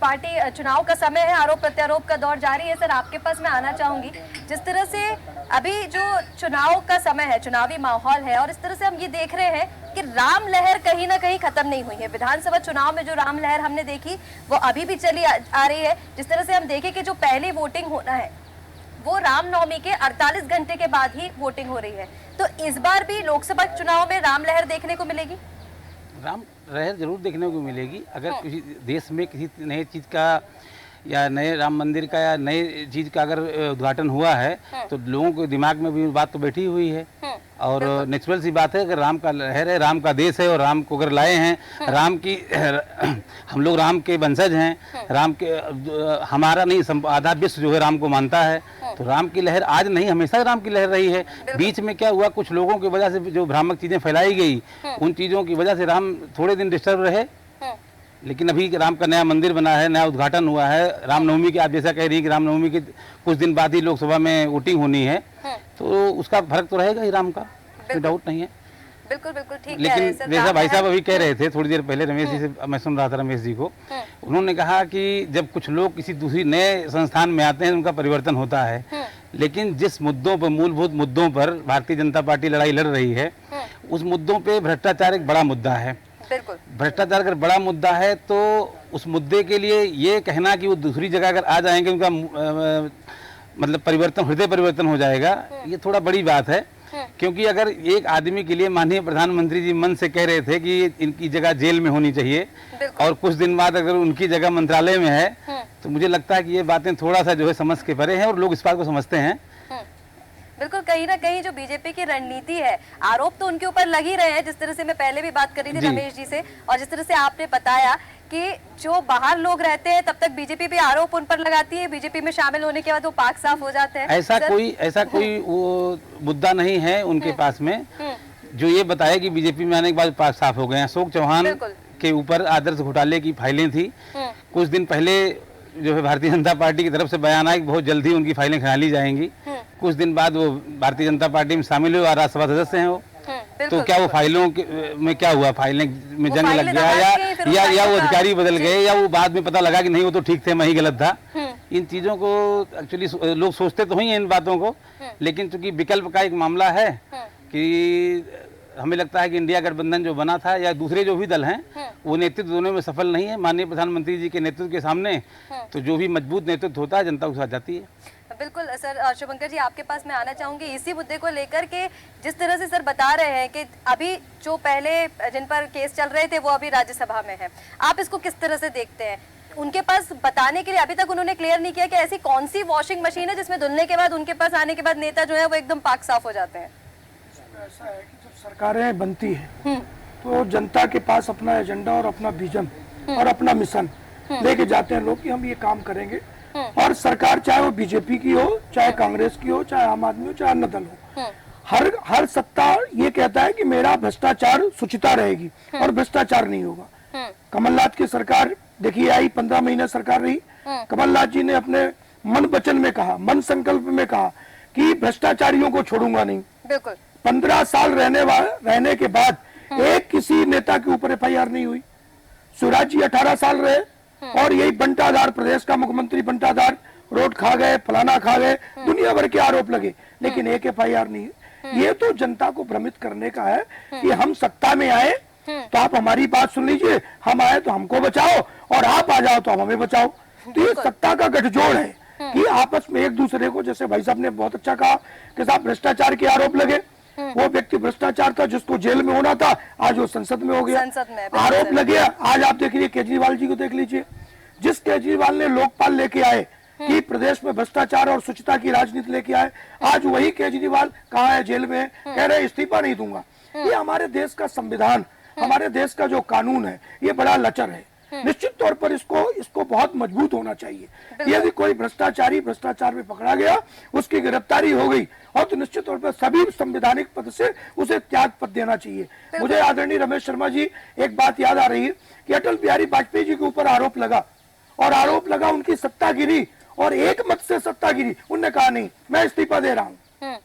[SPEAKER 1] पार्टी चुनाव का समय है, आरोप प्रत्यारोप का दौर जारी है। सर आपके पास मैं आना चाहूंगी, जिस तरह से अभी जो चुनाव का समय है, चुनावी माहौल है, और इस तरह से हम ये देख रहे हैं कि राम लहर कहीं ना कहीं खत्म नहीं हुई है। विधानसभा चुनाव में जो राम लहर हमने देखी वो अभी भी चली आ रही है। जिस तरह से हम देखें कि जो पहली वोटिंग होना है वो रामनवमी के 48 घंटे के बाद ही वोटिंग हो रही है। तो इस बार भी लोकसभा चुनाव में राम लहर देखने को मिलेगी?
[SPEAKER 7] राम लहर जरूर देखने को मिलेगी। अगर किसी देश में किसी नए चीज़ का या नए राम मंदिर का या नए चीज़ का अगर उद्घाटन हुआ है तो लोगों के दिमाग में भी बात तो बैठी हुई है। और नेचुरल सी बात है, अगर राम का लहर है, राम का देश है और राम को अगर लाए हैं, राम की हम लोग राम के वंशज हैं, राम के हमारा नहीं आधा विश्व जो है राम को मानता है, तो राम की लहर आज नहीं हमेशा राम की लहर रही है। बीच में क्या हुआ, कुछ लोगों की वजह से जो भ्रामक चीज़ें फैलाई गई, उन चीज़ों की वजह से राम थोड़े दिन डिस्टर्ब रहे। लेकिन अभी राम का नया मंदिर बना है, नया उद्घाटन हुआ है, रामनवमी के आप जैसा कह रही है कि रामनवमी के कुछ दिन बाद ही लोकसभा में वोटिंग होनी है, तो उसका फर्क तो रहेगा ही राम का, कोई डाउट नहीं है।
[SPEAKER 1] बिल्कुल बिल्कुल ठीक है।
[SPEAKER 7] लेकिन जैसा भाई साहब अभी कह रहे थे थोड़ी देर पहले, रमेश जी से मैं सुन रहा था, रमेश जी को, उन्होंने कहा कि जब कुछ लोग किसी दूसरी नए संस्थान में आते हैं उनका परिवर्तन होता है, लेकिन जिस मुद्दों पर, मूलभूत मुद्दों पर भारतीय जनता पार्टी लड़ाई लड़ रही है, उस मुद्दों पे भ्रष्टाचार एक बड़ा मुद्दा है। भ्रष्टाचार अगर बड़ा मुद्दा है तो उस मुद्दे के लिए ये कहना कि वो दूसरी जगह अगर आ जाएंगे, उनका मतलब परिवर्तन, हृदय परिवर्तन हो जाएगा, ये थोड़ा बड़ी बात है। क्योंकि अगर एक आदमी के लिए माननीय प्रधानमंत्री जी मन से कह रहे थे कि इनकी जगह जेल में होनी चाहिए और कुछ दिन बाद अगर उनकी जगह मंत्रालय में है, तो मुझे लगता है कि ये बातें थोड़ा सा जो है समझ के परे हैं और लोग इस बात को समझते हैं।
[SPEAKER 1] बिल्कुल, कहीं ना कहीं जो बीजेपी की रणनीति है, आरोप तो उनके ऊपर लग ही रहे हैं, जिस तरह से मैं पहले भी बात कर रही थी रमेश जी से, और जिस तरह से आपने बताया कि जो बाहर लोग रहते हैं तब तक बीजेपी पे आरोप उन पर लगाती है, बीजेपी में शामिल होने के बाद वो पाक साफ हो जाते हैं।
[SPEAKER 7] ऐसा कोई वो मुद्दा नहीं है उनके पास में जो ये बताया कि बीजेपी में आने के बाद पाक साफ हो गए हैं। अशोक चौहान के ऊपर आदर्श घोटाले की फाइलें थी, कुछ दिन पहले जो है भारतीय जनता पार्टी की तरफ से बयान आया कि बहुत जल्दी उनकी फाइलें खंगाली जाएंगी। कुछ दिन बाद वो भारतीय जनता पार्टी में शामिल हुए और राज्यसभा सदस्य हैं वो। तो क्या वो फाइलों में क्या हुआ, फाइलें में जंग लग गया या वो अधिकारी बदल गए या वो बाद में पता लगा कि नहीं वो तो ठीक थे, मैं ही गलत था। इन चीजों को एक्चुअली लोग सोचते तो ही हैं इन बातों को, लेकिन चूंकि विकल्प का एक मामला है कि हमें लगता है कि इंडिया गठबंधन जो बना था या दूसरे जो भी दल हैं वो नेतृत्व दोनों में सफल नहीं है। माननीय प्रधानमंत्री जी के नेतृत्व के सामने तो जो भी मजबूत नेतृत्व होता है जनता के साथ जाती है।
[SPEAKER 1] बिल्कुल सर, शुभंकर जी आपके पास मैं आना चाहूंगी इसी मुद्दे को लेकर के, जिस तरह से सर बता रहे हैं कि अभी जो पहले जिन पर केस चल रहे थे वो अभी राज्यसभा में है, आप इसको किस तरह से देखते हैं? उनके पास बताने के लिए अभी तक उन्होंने क्लियर नहीं किया कि ऐसी कौन सी वॉशिंग मशीन है जिसमें धुलने के बाद उनके पास आने के बाद नेता जो है वो एकदम पाक साफ हो जाते हैं।
[SPEAKER 3] ऐसा है कि जब सरकारें बनती है तो जनता के पास अपना एजेंडा और अपना विजन और अपना मिशन लेके जाते हैं लोग कि हम ये काम करेंगे, और सरकार चाहे वो बीजेपी की हो, चाहे कांग्रेस की हो, चाहे आम आदमी हो, चाहे अन्य दल हो, हर सत्ता ये कहता है कि मेरा भ्रष्टाचार सुचिता रहेगी और भ्रष्टाचार नहीं होगा। कमलनाथ की सरकार देखिए आई, 15 महीने सरकार रही, कमलनाथ जी ने अपने मन वचन में कहा, मन संकल्प में कहा कि भ्रष्टाचारियों को छोड़ूंगा नहीं।
[SPEAKER 1] बिल्कुल
[SPEAKER 3] 15 साल रहने के बाद एक किसी नेता के ऊपर FIR नहीं हुई। शिवराज जी 18 साल रहे और यही बंटाधार, प्रदेश का मुख्यमंत्री बंटाधार, रोड खा गए, फलाना खा गए, दुनिया भर के आरोप लगे, लेकिन एक FIR नहीं है। ये तो जनता को भ्रमित करने का है कि हम सत्ता में आए तो आप हमारी बात सुन लीजिए, हम आए तो हमको बचाओ और आप आ जाओ तो हम हमें बचाओ। तो ये सत्ता का गठजोड़ है कि आपस में एक दूसरे को, जैसे भाई साहब ने बहुत अच्छा कहा कि साहब भ्रष्टाचार के आरोप लगे, वो व्यक्ति भ्रष्टाचार था जिसको जेल में होना था, आज वो संसद में हो गया, आरोप लगे। आज आप देख लीजिए केजरीवाल जी को देख लीजिए, जिस केजरीवाल ने लोकपाल लेके आए कि प्रदेश में भ्रष्टाचार और शुचिता की राजनीति लेके आए, आज वही केजरीवाल कहाँ है, जेल में, कह रहे इस्तीफा नहीं दूंगा। ये हमारे देश का संविधान, हमारे देश का जो कानून है, ये बड़ा लचर है। निश्चित तौर पर इसको बहुत मजबूत होना चाहिए। यदि कोई भ्रष्टाचारी भ्रष्टाचार में पकड़ा गया, उसकी गिरफ्तारी हो गई और तो निश्चित तौर पर सभी संवैधानिक पद से उसे त्याग पद देना चाहिए। मुझे आदरणीय रमेश शर्मा जी एक बात याद आ रही है कि अटल बिहारी वाजपेयी जी के ऊपर आरोप लगा और आरोप लगा उनकी सत्तागिरी और एक मत से सत्तागिरी, उनने कहा नहीं मैं इस्तीफा दे रहा हूं,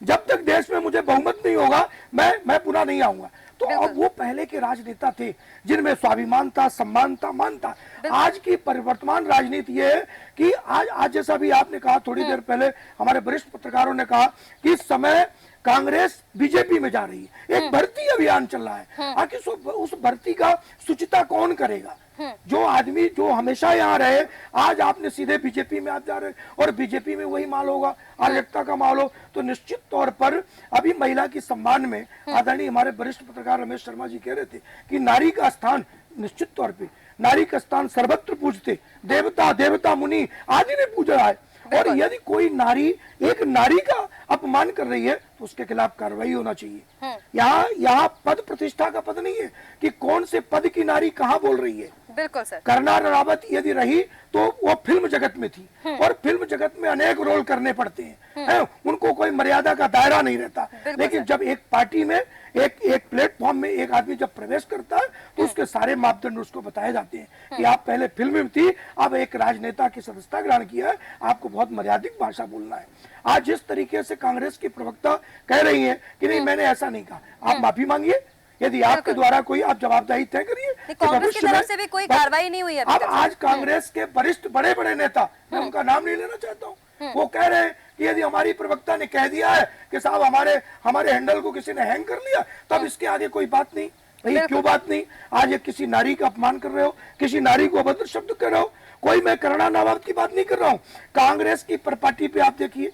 [SPEAKER 3] जब तक देश में मुझे बहुमत नहीं होगा मैं पुनः नहीं आऊंगा। तो अब वो पहले के राजनेता थे जिनमें स्वाभिमान था, सम्मान था, मान था। आज की परिवर्तमान राजनीति ये है कि आज जैसा भी आपने कहा थोड़ी देर पहले, हमारे वरिष्ठ पत्रकारों ने कहा कि इस समय कांग्रेस बीजेपी में जा रही है, एक भर्ती अभियान चल रहा है। आखिर उस भर्ती का सुचिता कौन करेगा? जो आदमी जो हमेशा यहाँ रहे, आज आपने सीधे बीजेपी में आप जा रहे और बीजेपी में वही माल होगा, अराजकता का माल हो, तो निश्चित तौर पर अभी महिला की सम्मान में आदरणीय हमारे वरिष्ठ पत्रकार रमेश शर्मा जी कह रहे थे कि नारी का स्थान, निश्चित तौर पे नारी का स्थान सर्वत्र पूजते, देवता देवता मुनि आदि ने पूजा है, और यदि कोई नारी एक नारी का अपमान कर रही है तो उसके खिलाफ कार्रवाई होना चाहिए। यहाँ पद प्रतिष्ठा का पद नहीं है कि कौन से पद की नारी कहाँ बोल रही है। बिल्कुल सर। करना रावत यदि रही तो वो फिल्म जगत में थी, और फिल्म जगत में अनेक रोल करने पड़ते हैं, उनको कोई मर्यादा का दायरा नहीं रहता। लेकिन जब एक पार्टी में एक प्लेटफॉर्म में एक आदमी जब प्रवेश करता है तो उसके सारे मापदंड उसको बताए जाते हैं कि आप पहले फिल्म में थी, अब एक राजनेता की सदस्यता ग्रहण किया है, आपको बहुत मर्यादित भाषा बोलना है। आज जिस तरीके से कांग्रेस की प्रवक्ता कह रही है कि नहीं मैंने ऐसा नहीं कहा, आप माफी मांगिए, यदि आपके द्वारा कोई आप जवाबदारी तय करिए।
[SPEAKER 1] कांग्रेस की तरफ से भी कोई कार्रवाई नहीं हुई है।
[SPEAKER 3] अब आज कांग्रेस के वरिष्ठ बड़े बड़े नेता, मैं उनका नाम नहीं लेना चाहता हूँ, वो कह रहे हैं कि यदि हमारी प्रवक्ता ने कह दिया है कि साहब हमारे हैंडल को किसी ने हैंग कर लिया, तब इसके आगे कोई बात नहीं। भाई क्यों बात नहीं? आज एक किसी नारी का अपमान कर रहे हो, किसी नारी को अभद्र शब्द कह रहे हो, कोई मैं करुणा नावत की बात नहीं कर रहा हूँ। कांग्रेस की प्रपार्टी पे आप देखिए,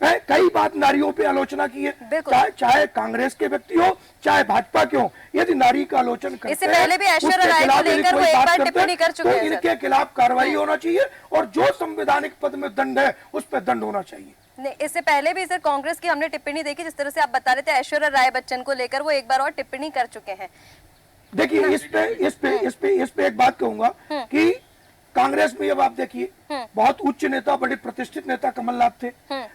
[SPEAKER 3] कई बात नारियों पे आलोचना की है, चाहे कांग्रेस के व्यक्ति हो चाहे भाजपा के हो। यदि नारी का आलोचन करते
[SPEAKER 1] इससे पहले भी ऐश्वर्या राय को लेकर वो एक बार टिप्पणी कर चुके हैं,
[SPEAKER 3] तो इनके खिलाफ कार्रवाई होना चाहिए और जो संवैधानिक पद में दंड है उस पर दंड होना चाहिए।
[SPEAKER 1] नहीं, इससे पहले भी सर कांग्रेस की हमने टिप्पणी देखी, जिस तरह से आप बता रहे थे ऐश्वर्या राय बच्चन को लेकर वो एक बार और टिप्पणी कर चुके हैं।
[SPEAKER 3] देखिए इस पे एक बात कहूंगा कि कांग्रेस में अब आप देखिए बहुत उच्च नेता, बड़े प्रतिष्ठित नेता कमलनाथ थे,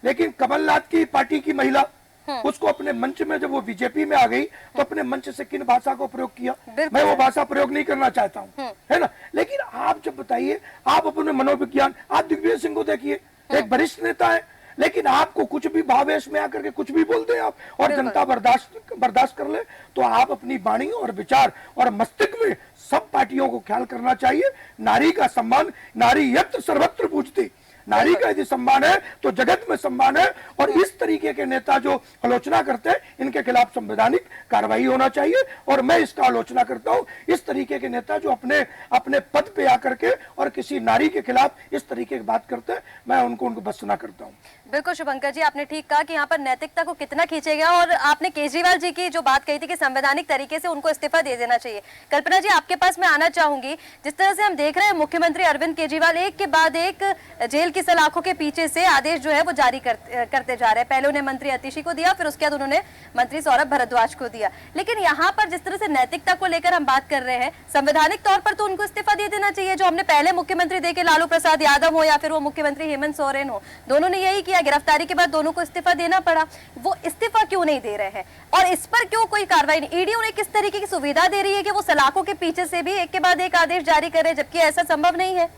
[SPEAKER 3] लेकिन कमलनाथ की पार्टी की महिला उसको अपने मंच में, जब वो बीजेपी में आ गई तो अपने मंच से किन भाषा को प्रयोग किया, मैं वो भाषा प्रयोग नहीं करना चाहता हूँ, है ना। लेकिन आप जब बताइए, आप अपने मनोविज्ञान, आप दिग्विजय सिंह को देखिए, एक वरिष्ठ नेता है, लेकिन आपको कुछ भी भावेश में आकर के कुछ भी बोल दे आप और जनता बर्दाश्त कर ले, तो आप अपनी वाणी और विचार और मस्तिष्क में सब पार्टियों को ख्याल करना चाहिए। नारी का सम्मान, नारी यत्र सर्वत्र पूजती, नारी का यदि सम्मान है तो जगत में सम्मान है। और इस तरीके के नेता जो आलोचना करते हैं, इनके खिलाफ संवैधानिक कार्रवाई होना चाहिए और मैं इसका आलोचना करता हूं। इस तरीके के नेता जो अपने पद पे आकर के और किसी नारी के खिलाफ इस तरीके की बात करते हैं, मैं उनको भत्सना करता हूं।
[SPEAKER 1] बिल्कुल शुभंकर जी, आपने ठीक कहा कि यहाँ पर नैतिकता को कितना खींचेगा, और आपने केजरीवाल जी की जो बात कही थी कि संवैधानिक तरीके से उनको इस्तीफा दे देना चाहिए। कल्पना जी, आपके पास मैं आना चाहूंगी। जिस तरह से हम देख रहे हैं मुख्यमंत्री अरविंद केजरीवाल एक के बाद एक जेल की सलाखों के पीछे से आदेश जो है वो जारी करते जा रहे हैं। पहले उन्हें मंत्री अतिशी को दिया, फिर उसके बाद उन्होंने मंत्री सौरभ भारद्वाज को दिया। लेकिन यहाँ पर जिस तरह से नैतिकता को लेकर हम बात कर रहे हैं, संवैधानिक तौर पर तो उनको इस्तीफा दे देना चाहिए। जो हमने पहले मुख्यमंत्री देखे, लालू प्रसाद यादव हो या फिर वो मुख्यमंत्री हेमंत सोरेन हो, दोनों ने यही किया। गिरफ्तारी के बाद दोनों को इस्तीफा देना पड़ा। वो इस्तीफा क्यों नहीं दे रहे हैं और इस पर क्यों कोई कार्रवाई नहीं? ईडी उन्हें किस तरीके की सुविधा दे रही है कि वो सलाखों के पीछे से भी एक के बाद एक आदेश जारी करे, जबकि ऐसा संभव नहीं है।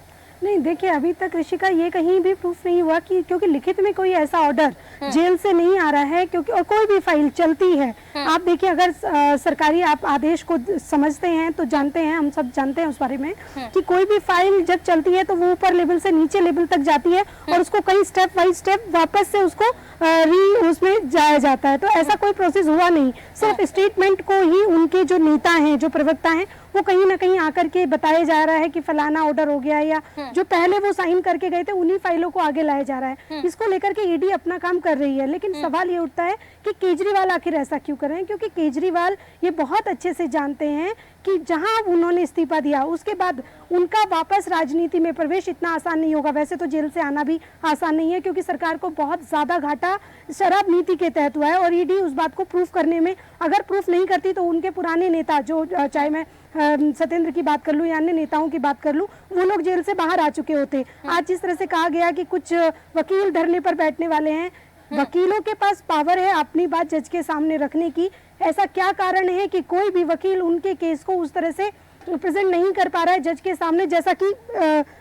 [SPEAKER 2] नहीं, देखिए अभी तक ऋषिका ये कहीं भी प्रूफ नहीं हुआ कि, क्योंकि लिखित में कोई ऐसा ऑर्डर जेल से नहीं आ रहा है, क्योंकि और कोई भी फाइल चलती है। आप देखिए, अगर सरकारी आप आदेश को समझते हैं तो जानते हैं, हम सब जानते हैं उस बारे में कि कोई भी फाइल जब चलती है तो वो ऊपर लेवल से नीचे लेवल तक जाती है और उसको कई स्टेप बाई स्टेप वापस से उसको उसमें जाया जाता है। तो ऐसा कोई प्रोसेस हुआ नहीं, सिर्फ स्टेटमेंट को ही उनके जो नेता हैं, जो प्रवक्ता हैं, वो कहीं ना कहीं आकर के बताया जा रहा है कि फलाना ऑर्डर हो गया, या जो पहले वो साइन करके गए थे उन्हीं फाइलों को आगे लाया जा रहा है। इसको लेकर के ईडी अपना काम कर रही है। लेकिन सवाल ये उठता है कि केजरीवाल आखिर ऐसा क्यों कर रहे हैं, क्योंकि केजरीवाल ये बहुत अच्छे से जानते हैं कि जहां उन्होंने इस्तीफा दिया उसके बाद उनका वापस राजनीति में प्रवेश इतना आसान नहीं होगा। वैसे तो जेल से आना भी आसान नहीं है, क्योंकि सरकार को बहुत ज्यादा घाटा शराब नीति के तहत हुआ है और ईडी उस बात को प्रूफ करने में, अगर प्रूफ नहीं करती तो उनके पुराने नेता, जो चाहे मैं सत्येंद्र की बात कर लूं या अन्य नेताओं की बात कर लूं, वो लोग जेल से बाहर आ चुके होते। आज जिस तरह से कहा गया कि कुछ वकील धरने पर बैठने वाले हैं, वकीलों के पास पावर है अपनी बात जज के सामने रखने की। ऐसा क्या कारण है कि कोई भी वकील उनके केस को उस तरह से प्रेजेंट नहीं कर पा रहा है जज के सामने, जैसा कि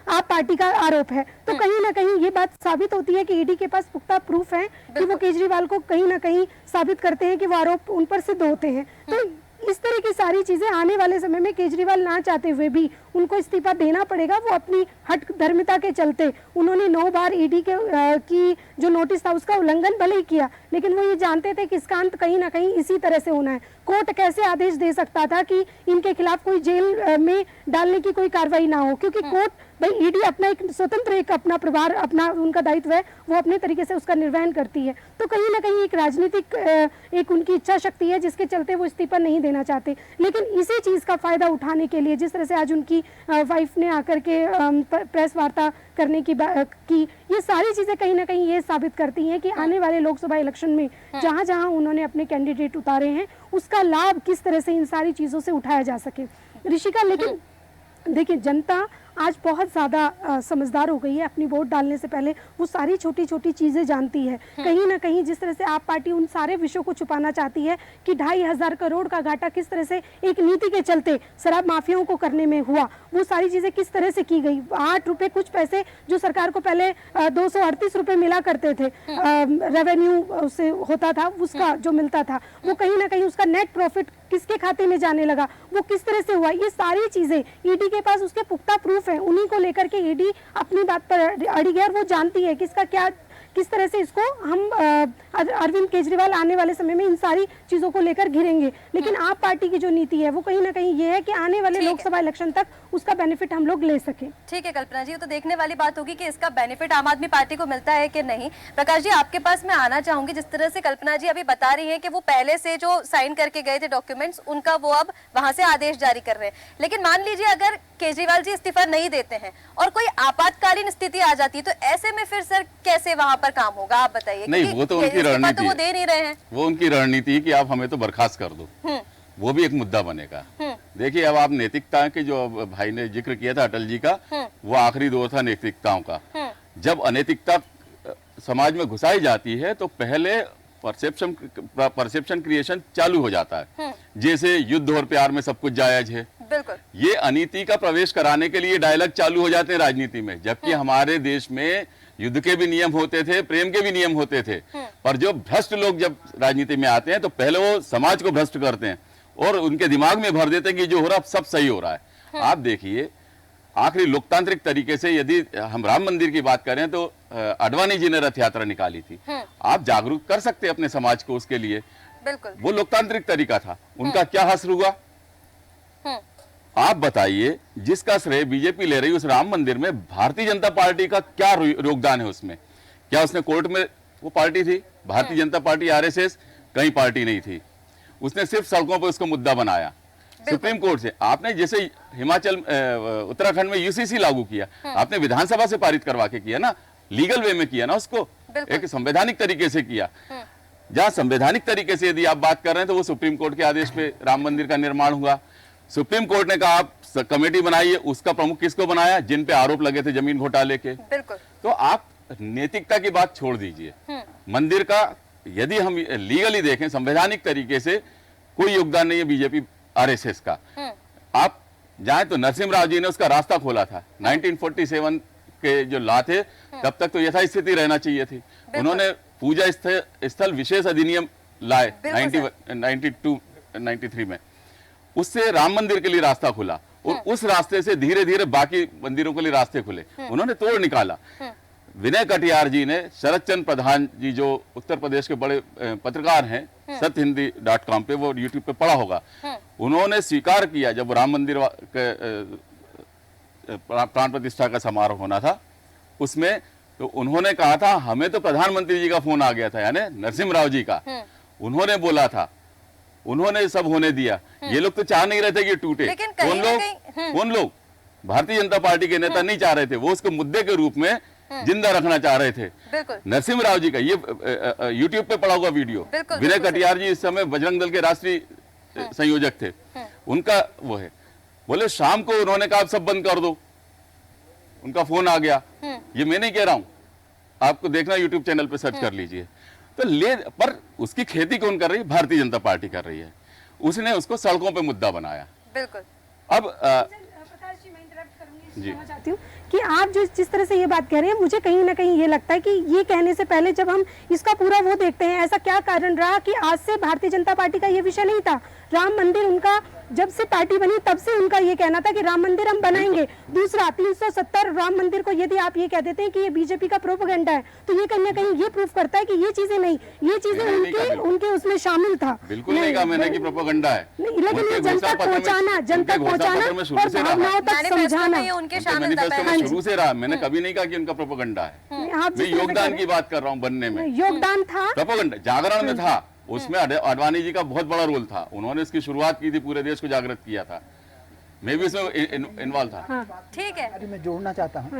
[SPEAKER 2] आप पार्टी का आरोप है? तो कहीं ना कहीं ये बात साबित होती है कि ईडी के पास पुख्ता प्रूफ है कि वो केजरीवाल को कहीं ना कहीं साबित करते हैं कि वो आरोप उन पर सिद्ध होते हैं। तो इस तरह की सारी चीजें आने वाले समय में केजरीवाल ना चाहते हुए भी उनको इस्तीफा देना पड़ेगा। वो अपनी हट धर्मिता के चलते उन्होंने 9 बार ईडी की जो नोटिस था उसका उल्लंघन भले ही किया, लेकिन वो ये जानते थे कि इसका अंत कहीं ना कहीं इसी तरह से होना है। कोर्ट कैसे आदेश दे सकता था कि इनके खिलाफ कोई जेल में डालने की कोई कार्रवाई ना हो, क्योंकि कोर्ट, भाई ईडी अपना एक स्वतंत्र एक अपना प्रभार, अपना उनका दायित्व है, वो अपने तरीके से उसका निर्वहन करती है। तो कहीं ना कहीं एक राजनीतिक एक उनकी इच्छा शक्ति है जिसके चलते वो इस्तीफा नहीं देना चाहते। लेकिन इसी चीज का फायदा उठाने के लिए, जिस तरह से आज उनकी वाइफ ने आकर के प्रेस वार्ता करने की ये सारी चीजें कहीं ना कहीं ये साबित करती हैं कि आने वाले लोकसभा इलेक्शन में जहां जहां उन्होंने अपने कैंडिडेट उतारे हैं उसका लाभ किस तरह से इन सारी चीजों से उठाया जा सके। ऋषिका, लेकिन देखिए जनता आज बहुत ज़्यादा समझदार हो गई है। अपनी वोट डालने से पहले वो सारी छोटी छोटी चीज़ें जानती है। कहीं ना कहीं जिस तरह से आप पार्टी उन सारे विषयों को छुपाना चाहती है कि 2,500 करोड़ का घाटा किस तरह से एक नीति के चलते शराब माफियाओं को करने में हुआ, वो सारी चीज़ें किस तरह से की गई। 8 रुपये कुछ पैसे जो सरकार को पहले 238 रुपये मिला करते थे, रेवेन्यू से होता था, उसका जो मिलता था, वो कहीं ना कहीं उसका नेट प्रॉफिट किसके खाते में जाने लगा, वो किस तरह से हुआ, ये सारी चीज़ें ईडी के पास उसके पुख्ता प्रूफ है। उन्हीं को लेकर के ईडी अपनी बात पर अड़ी है और वो जानती है कि इसका क्या किस तरह से इसको हम अरविंद केजरीवाल आने वाले समय में इन सारी चीजों को लेकर घिरेंगे। लेकिन आप पार्टी की जो नीति है वो कहीं ना कहीं ये है कि आने वाले लोकसभा इलेक्शन तक उसका बेनिफिट हम लोग ले सके।
[SPEAKER 1] ठीक है कल्पना जी, तो देखने वाली बात होगी कि इसका बेनिफिट आम आदमी पार्टी को मिलता है कि नहीं। प्रकाश जी, आपके पास मैं आना चाहूंगी। जिस तरह से कल्पना जी अभी बता रही हैं कि वो पहले से जो साइन करके गए थे डॉक्यूमेंट्स, उनका वो अब वहां से आदेश जारी कर रहे हैं। लेकिन मान लीजिए अगर केजरीवाल जी इस्तीफा नहीं देते हैं और कोई आपातकालीन स्थिति आ जाती है, तो ऐसे में फिर सर कैसे वहां पर काम होगा, आप बताइए।
[SPEAKER 6] नहीं, वो तो उनकी रणनीति,
[SPEAKER 1] तो वो दे नहीं रहे हैं,
[SPEAKER 6] वो उनकी रणनीति है कि आप हमें तो बर्खास्त कर दो, वो भी एक मुद्दा बनेगा। देखिए, अब आप नैतिकता के जो भाई ने जिक्र किया था अटल जी का, वो आखिरी दौर था नैतिकताओं का। जब अनैतिकता समाज में घुसाई जाती है तो पहले परसेप्शन क्रिएशन चालू हो जाता है, जैसे युद्ध और प्यार में सब कुछ जायज है।
[SPEAKER 1] बिल्कुल।
[SPEAKER 6] ये अनीति का प्रवेश कराने के लिए डायलॉग चालू हो जाते हैं राजनीति में, जबकि हमारे देश में युद्ध के भी नियम होते थे, प्रेम के भी नियम होते थे। पर जो भ्रष्ट लोग जब राजनीति में आते हैं तो पहले वो समाज को भ्रष्ट करते हैं और उनके दिमाग में भर देते हैं कि जो हो रहा है सब सही हो रहा है। आप देखिए, आखिरी लोकतांत्रिक तरीके से यदि हम राम मंदिर की बात करें तो अडवाणी जी ने रथ यात्रा निकाली थी। आप जागरूक कर सकते हैं अपने समाज को उसके लिए,
[SPEAKER 1] बिल्कुल,
[SPEAKER 6] वो लोकतांत्रिक तरीका था। उनका क्या हश्र हुआ आप बताइए। जिसका श्रेय बीजेपी ले रही उस राम मंदिर में भारतीय जनता पार्टी का क्या योगदान है उसमें? क्या उसने कोर्ट में, वो पार्टी थी भारतीय जनता पार्टी, आरएसएस कहीं पार्टी नहीं थी, उसने सिर्फ सड़कों पर उसको मुद्दा बनाया। सुप्रीम कोर्ट से आपने, जैसे हिमाचल उत्तराखंड में यूसीसी लागू किया, आपने विधानसभा से पारित करवा के किया ना, लीगल वे में किया ना, उसको एक संवैधानिक तरीके से किया। जहां संवैधानिक तरीके से यदि आप बात कर रहे हैं तो वो सुप्रीम कोर्ट के आदेश पे राम मंदिर का निर्माण हुआ। सुप्रीम कोर्ट ने कहा आप कमेटी बनाइए, उसका प्रमुख किसको बनाया? जिन पे आरोप लगे थे जमीन घोटाले के।
[SPEAKER 1] बिल्कुल।
[SPEAKER 6] तो आप नैतिकता की बात छोड़ दीजिए, मंदिर का यदि हम लीगली देखें, संवैधानिक तरीके से कोई योगदान नहीं है बीजेपी आरएसएस का। आप जाएं तो नरसिम्हा राव जी ने उसका रास्ता खोला था। 1947 के जो लॉ थे तब तक तो यथास्थिति रहना चाहिए थी। उन्होंने पूजा स्थल विशेष अधिनियम लाए 93 में, उससे राम मंदिर के लिए रास्ता खुला और उस रास्ते से धीरे धीरे बाकी मंदिरों के लिए रास्ते खुले। उन्होंने तोड़ निकाला। विनय कटियार जी ने, शरद चंद्र प्रधान जी जो उत्तर प्रदेश के बड़े पत्रकार हैं, सत्यहिंदी.com पे, वो यूट्यूब पे पढ़ा होगा, उन्होंने स्वीकार किया जब राम मंदिर के प्राण प्रतिष्ठा का समारोह होना था उसमें, तो उन्होंने कहा था हमें तो प्रधानमंत्री जी का फोन आ गया था, यानी नरसिम्हा राव जी का। उन्होंने बोला था, उन्होंने सब होने दिया। ये लोग तो चाह नहीं रहे थे कि टूटे। कौन लोग? भारतीय जनता पार्टी के नेता नहीं चाह रहे थे, वो उसको मुद्दे के रूप में जिंदा रखना चाह रहे थे। नरसिम्हा राव जी का ये यूट्यूब पे पड़ा हुआ वीडियो, विनय कटियार जी इस समय बजरंग दल के राष्ट्रीय संयोजक थे, उनका वो है। बोले शाम को उन्होंने कहा आप सब बंद कर दो, उनका फोन आ गया। ये मैं नहीं कह रहा हूं, आपको देखना यूट्यूब चैनल पे सर्च कर लीजिए। तो पर उसकी खेती कौन कर रही है? भारतीय जनता पार्टी कर रही है। उसने उसको सड़कों पे मुद्दा बनाया।
[SPEAKER 1] बिल्कुल।
[SPEAKER 2] अब प्रकाश जी, मैं इंटरप्ट करूंगी, कहना चाहती हूँ कि आप जिस तरह से ये बात कह रहे हैं, मुझे कहीं ना कहीं ये लगता है कि ये कहने से पहले जब हम इसका पूरा वो देखते हैं, ऐसा क्या कारण रहा कि आज से भारतीय जनता पार्टी का ये विषय नहीं था। राम मंदिर उनका जब से पार्टी बनी तब से उनका ये कहना था कि राम मंदिर हम बनाएंगे। दूसरा 370 राम मंदिर को यदि आप ये कह देते हैं कि ये बीजेपी का प्रोपेगेंडा है, तो ये कहीं ना कहीं ये प्रूफ करता है कि ये चीजें नहीं, ये चीजें उनके उसमें शामिल था।
[SPEAKER 6] बिल्कुल नहीं कहा मैंने कि प्रोपेगेंडा है,
[SPEAKER 2] लेकिन ये जनता तक पहुंचाना और भावनाओं तक समझाना
[SPEAKER 1] उनके शामिल था।
[SPEAKER 6] शुरू से रहा। मैंने कभी नहीं कहा कि उनका प्रोपेगेंडा है। मैं योगदान की बात कर रहा हूँ, बनने में
[SPEAKER 2] योगदान था,
[SPEAKER 6] प्रोपेगेंडा जागरण में था, उसमें अडवाणी जी का बहुत बड़ा रोल था। उन्होंने इसकी शुरुआत की थी, पूरे देश को जागृत किया था, मैं भी इसमें इन्वॉल्व था।
[SPEAKER 1] ठीक है,
[SPEAKER 5] अभी मैं जोड़ना चाहता हूँ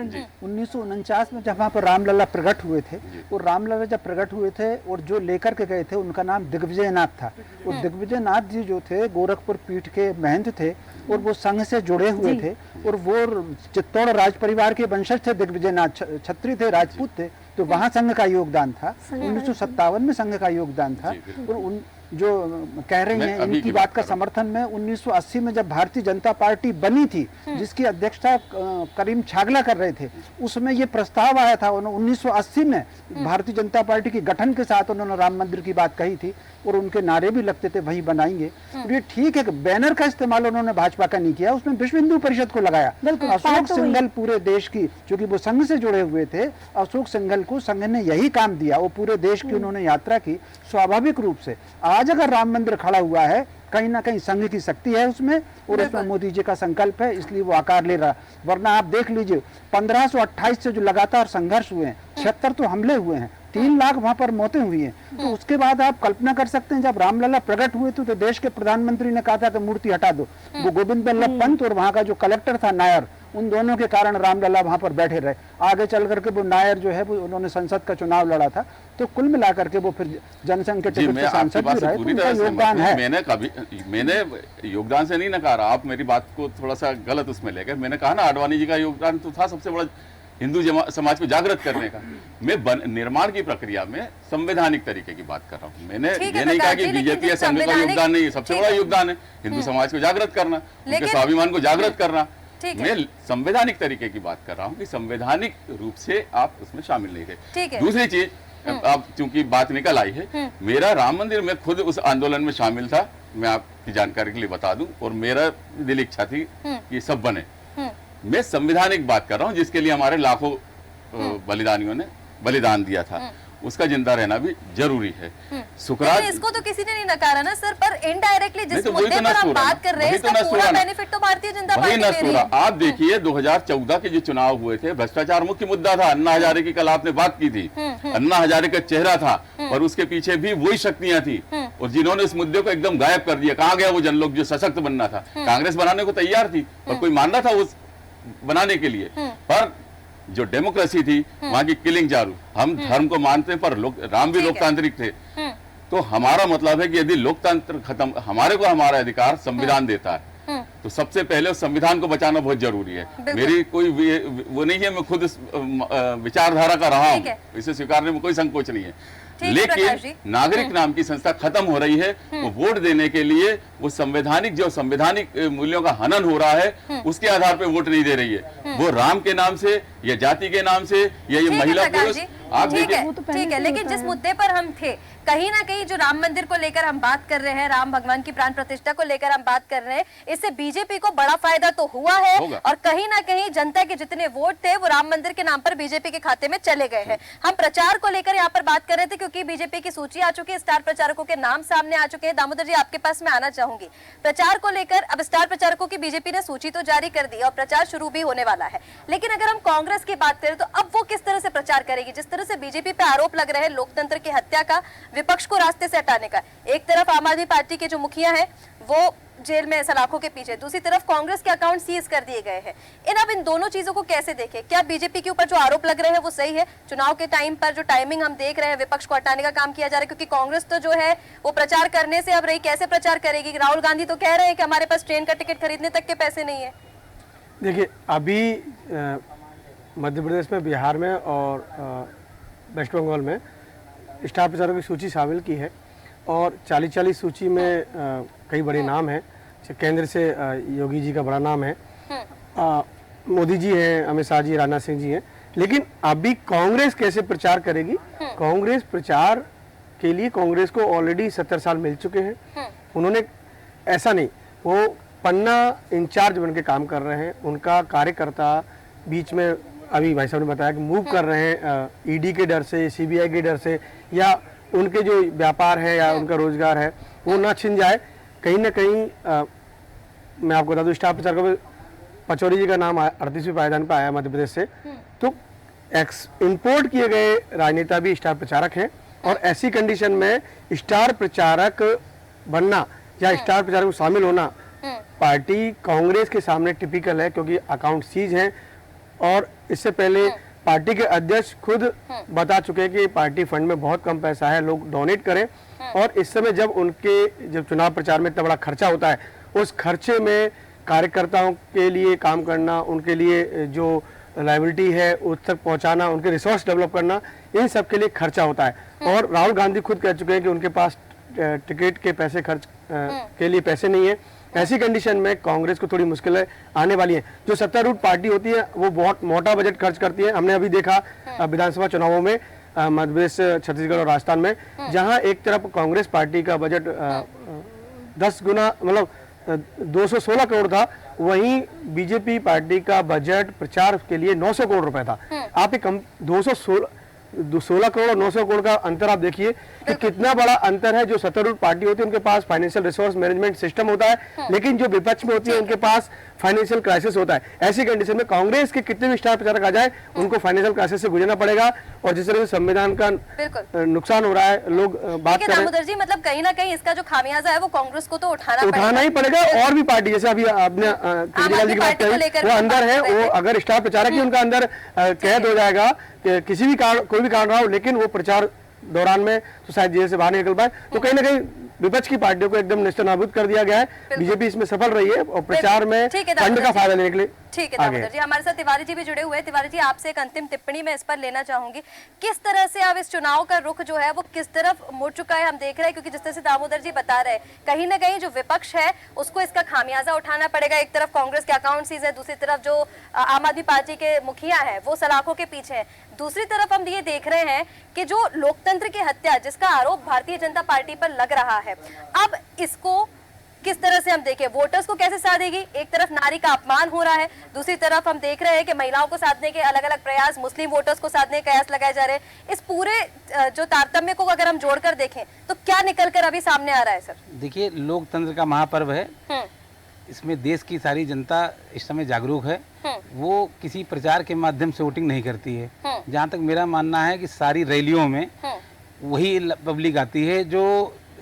[SPEAKER 5] 1949 में जब वहाँ पर रामलला प्रकट हुए थे, और रामलला जब प्रकट हुए थे और जो लेकर के गए थे उनका नाम दिग्विजय नाथ था। और दिग्विजय नाथ जी जो थे गोरखपुर पीठ के महंत थे और वो संघ से जुड़े हुए थे, और वो चित्तौड़ राज परिवार के वंशज थे। दिग्विजय नाथ छत्री थे, राजपूत थे, तो वहाँ संघ का योगदान था। 1957 में संघ का योगदान था। और जो कह रही हैं
[SPEAKER 6] अभी
[SPEAKER 5] इनकी
[SPEAKER 6] की
[SPEAKER 5] बात
[SPEAKER 6] बात
[SPEAKER 5] का
[SPEAKER 6] कर रहा हूं।
[SPEAKER 5] समर्थन में 1980 में जब भारतीय जनता पार्टी बनी थी, जिसकी अध्यक्षता करीम छागला कर रहे थे, उसमें ये प्रस्ताव आया था। 1980 में भारतीय जनता पार्टी के गठन के साथ उन्होंने राम मंदिर की बात कही थी और उनके नारे भी लगते थे वही बनाएंगे। और ये ठीक है कि बैनर का इस्तेमाल उन्होंने भाजपा का नहीं किया, उसमें विश्व हिंदू परिषद को लगाया। अशोक सिंघल पूरे देश की, क्योंकि वो संघ से जुड़े हुए थे, अशोक सिंघल को संघ ने यही काम दिया, वो पूरे देश की उन्होंने यात्रा की। स्वाभाविक रूप से आज अगर राम मंदिर खड़ा हुआ है, कहीं ना कहीं संघ की शक्ति है उसमें, और इसमें मोदी जी का संकल्प है, इसलिए वो आकार ले रहा। वरना आप देख लीजिए 1528 से जो लगातार संघर्ष हुए हैं, 76 तो हमले हुए हैं, 3 लाख वहां पर मौतें हुई हैं। तो उसके बाद आप कल्पना कर सकते हैं, जब रामलला प्रकट हुए थे तो देश के प्रधानमंत्री ने कहा था कि मूर्ति हटा दो। वो गोविंद बल्लभ पंत और वहां का जो कलेक्टर था नायर, उन दोनों के कारण रामलला वहां पर बैठे रहे। आगे चल करके वो नायर जो है वो उन्होंने संसद का चुनाव लड़ा था। तो कुल मिलाकर के वो फिर जनसंघ के टिकट से सांसद भी रहे।
[SPEAKER 6] पूरी तरह योगदान है। मैंने योगदान से नहीं नकारा, आप मेरी बात को थोड़ा सा गलत उसमें लेकर। मैंने कहा ना आडवाणी जी का योगदान तो था सबसे बड़ा हिंदू समाज को जागृत करने का। मैं निर्माण की प्रक्रिया में संवैधानिक तरीके की बात कर रहा हूँ। मैंने ये नहीं कहा कि बीजेपी या संघ का योगदान नहीं है। सबसे बड़ा योगदान है हिंदू समाज को जागृत करना, उनके स्वाभिमान को जागृत करना। मैं संवैधानिक तरीके की बात कर रहा हूँ कि संवैधानिक रूप से आप उसमें शामिल नहीं थे। दूसरी चीज, अब चूंकि बात निकल आई है, मेरा राम मंदिर में खुद उस आंदोलन में शामिल था, मैं आपकी जानकारी के लिए बता दूं, और मेरा दिल इच्छा थी कि सब बने। मैं संवैधानिक बात कर रहा हूँ, जिसके लिए हमारे लाखों बलिदानियों ने बलिदान दिया था, उसका जिंदा रहना भी जरूरी है। सुकरात,
[SPEAKER 1] इसको तो किसी ने नहीं नकारा ना सर, पर इनडायरेक्टली जिस मुद्दे पर आप बात कर रहे हैं, इसका पूरा बेनिफिट तो भारतीय जनता पार्टी ले रही है।
[SPEAKER 6] आप देखिए 2014 के जो चुनाव हुए थे, भ्रष्टाचार मुख्य मुद्दा था। अन्ना हजारे की कल आपने बात की थी, अन्ना हजारे का चेहरा था, और उसके पीछे भी वही शक्तियां थी, और जिन्होंने इस मुद्दे को एकदम गायब कर दिया। कहाँ गया वो जन लोग जो सशक्त बनना था? कांग्रेस बनाने को तैयार थी, और कोई मान रहा था उस बनाने के लिए, पर जो डेमोक्रेसी थी वहां की किलिंग चालू। हम धर्म को मानते हैं, पर राम भी लोकतांत्रिक थे। तो हमारा मतलब है कि यदि लोकतंत्र खत्म, हमारे को हमारा अधिकार संविधान देता है, तो सबसे पहले उस संविधान को बचाना बहुत जरूरी है। मेरी कोई वो नहीं है, मैं खुद इस विचारधारा का रहा हूँ, इसे स्वीकारने में कोई संकोच नहीं है। लेकिन नागरिक नाम की संस्था खत्म हो रही है, वो वोट देने के लिए वो संवैधानिक मूल्यों का हनन हो रहा है, उसके आधार पे वोट नहीं दे रही है। वो राम के नाम से या जाति के नाम से या ये महिला पुरुष, आप देखिए।
[SPEAKER 1] ठीक है, लेकिन जिस मुद्दे पर हम थे, कहीं ना कहीं जो राम मंदिर को लेकर हम बात कर रहे हैं, राम भगवान की प्राण प्रतिष्ठा को लेकर हम बात कर रहे हैं, इससे बीजेपी को बड़ा फायदा तो हुआ है, और कहीं ना कहीं जनता के जितने वोट थे वो राम मंदिर के नाम पर बीजेपी के खाते में चले गए हैं। हम प्रचार को लेकर यहाँ पर बात कर रहे थे, क्योंकि बीजेपी की सूची आ चुकी है, स्टार प्रचारकों के नाम सामने आ चुके हैं। दामोदर जी, आपके पास मैं आना चाहूंगी। प्रचार को लेकर अब स्टार प्रचारकों की बीजेपी ने सूची तो जारी कर दी और प्रचार शुरू भी होने वाला है, लेकिन अगर हम कांग्रेस की बात करें तो अब वो किस तरह से प्रचार करेगी? जिस तरह से बीजेपी पे आरोप लग रहे हैं लोकतंत्र की हत्या का, विपक्ष को रास्ते से हटाने का, एक तरफ आम आदमी पार्टी के जो मुखिया हैं वो जेल में सलाखों के पीछे, दूसरी तरफ कांग्रेस के अकाउंट सीज कर दिए गए हैं। इन दोनों चीजों को कैसे देखें? क्या बीजेपी के ऊपर जो आरोप लग रहे हैं वो सही है? चुनाव के टाइम पर जो टाइमिंग हम देख रहे हैं, विपक्ष को हटाने का काम किया जा रहा है, क्योंकि कांग्रेस तो जो है वो प्रचार करने से अब रही, कैसे प्रचार करेगी? राहुल गांधी तो कह रहे हैं कि हमारे पास ट्रेन का टिकट खरीदने तक के पैसे नहीं है।
[SPEAKER 8] देखिए, अभी मध्य प्रदेश में, बिहार में और वेस्ट बंगाल में स्टार प्रचारकों की सूची शामिल की है, और 40-40 सूची में कई बड़े नाम हैं। केंद्र से योगी जी का बड़ा नाम है, मोदी जी हैं, अमित शाह जी, राजनाथ सिंह जी हैं। लेकिन अभी कांग्रेस कैसे प्रचार करेगी? कांग्रेस प्रचार के लिए, कांग्रेस को ऑलरेडी 70 साल मिल चुके हैं। उन्होंने ऐसा नहीं, वो पन्ना इंचार्ज बन के काम कर रहे हैं। उनका कार्यकर्ता बीच में, अभी भाई साहब ने बताया कि मूव कर रहे हैं ईडी के डर से, सीबीआई के डर से, या उनके जो व्यापार है या उनका रोजगार है वो ना छिन जाए। कहीं ना कहीं मैं आपको बता दूं, स्टार प्रचारकों में पचौरी जी का नाम 38वें पायदान पर आया मध्य प्रदेश से। तो इंपोर्ट किए गए राजनेता भी स्टार प्रचारक हैं, और ऐसी कंडीशन में स्टार प्रचारक बनना या स्टार प्रचारक में शामिल होना पार्टी कांग्रेस के सामने टिपिकल है, क्योंकि अकाउंट सीज हैं। और इससे पहले पार्टी के अध्यक्ष खुद बता चुके हैं कि पार्टी फंड में बहुत कम पैसा है, लोग डोनेट करें। और इस समय जब चुनाव प्रचार में इतना बड़ा खर्चा होता है, उस खर्चे में कार्यकर्ताओं के लिए काम करना, उनके लिए जो लायबिलिटी है उस तक पहुंचाना, उनके रिसोर्स डेवलप करना, इन सब के लिए खर्चा होता है। और राहुल गांधी खुद कह चुके हैं कि उनके पास टिकट के पैसे खर्च के लिए पैसे नहीं है। ऐसी कंडीशन में कांग्रेस को थोड़ी मुश्किलें आने वाली हैं। जो सत्तारूढ़ पार्टी होती है वो बहुत मोटा बजट खर्च करती है। हमने अभी देखा विधानसभा चुनावों में मध्य प्रदेश, छत्तीसगढ़ और राजस्थान में, जहां एक तरफ कांग्रेस पार्टी का बजट 10 गुना मतलब 216 करोड़ था, वहीं बीजेपी पार्टी का बजट प्रचार के लिए 900 करोड़ रुपए था। आप एक 216 करोड़ और 900 करोड़ का अंतर आप देखिए कि कितना बड़ा अंतर है। जो सत्तारूढ़ पार्टी होती है उनके पास फाइनेंशियल रिसोर्स मैनेजमेंट सिस्टम होता है, लेकिन जो विपक्ष में होती है उनके पास फाइनेंशियल क्राइसिस होता है। ऐसी कंडीशन में कांग्रेस के कितने भी स्टार प्रचारक आ जाए, उनको फाइनेंशियल क्राइसिस से गुजरना पड़ेगा। और जिस तरह से संविधान का नुकसान हो रहा है, लोग बात कर रहे हैं,
[SPEAKER 1] दामोदर जी, मतलब कहीं ना कहीं इसका जो खामियाजा है वो कांग्रेस को तो उठाना
[SPEAKER 8] ही पड़ेगा। और भी पार्टी, जैसे अभी आपने केजरीवाल जी की बात करी, वो अंदर है, वो अगर स्टार प्रचारक ही उनका अंदर कैद हो जाएगा कि किसी भी कारण, कोई भी कारण रहा हो, लेकिन वो प्रचार दौरान में तो शायद जेल से बाहर निकल पाए, तो कहीं ना कहीं विपक्ष की पार्टियों को एकदम नेस्तनाबूद कर दिया गया है। बीजेपी इसमें सफल रही है और प्रचार में फंड का फायदा लेने के लिए।
[SPEAKER 1] ठीक है दामोदर जी, हमारे साथ तिवारी जी भी जुड़े हुए हैं। तिवारी जी, आपसे एक अंतिम टिप्पणी मैं इस पर लेना चाहूंगी। किस तरह से अब इस चुनाव का रुख जो है वो किस तरफ मुड़ चुका है हम देख रहे हैं, क्योंकि जिस तरह से दामोदर जी बता रहे हैं, कहीं ना कहीं जो विपक्ष है उसको इसका खामियाजा उठाना पड़ेगा। एक तरफ कांग्रेस के अकाउंट सीज है, दूसरी तरफ जो आम आदमी पार्टी के मुखिया है वो सलाखों के पीछे है। दूसरी तरफ हम ये देख रहे हैं कि जो लोकतंत्र की हत्या जिसका आरोप भारतीय जनता पार्टी पर लग रहा है, अब इसको किस तरह से हम देखें, वोटर्स को कैसे साथ देगी? एक तरफ नारी का अपमान हो रहा है, दूसरी तरफ हम देख रहे हैं कि महिलाओं को साधने के अलग अलग प्रयास, मुस्लिम वोटर्स को साधने के कयास लगाए जा रहे हैं। इस पूरे जो तारतम्य को अगर हम जोड़कर देखें तो क्या निकलकर अभी सामने आ रहा है सर?
[SPEAKER 7] देखिए, लोकतंत्र का महापर्व है, इसमें देश की सारी जनता इस समय जागरूक है। वो किसी प्रचार के माध्यम से वोटिंग नहीं करती है। जहाँ तक मेरा मानना है कि सारी रैलियों में वही पब्लिक आती है जो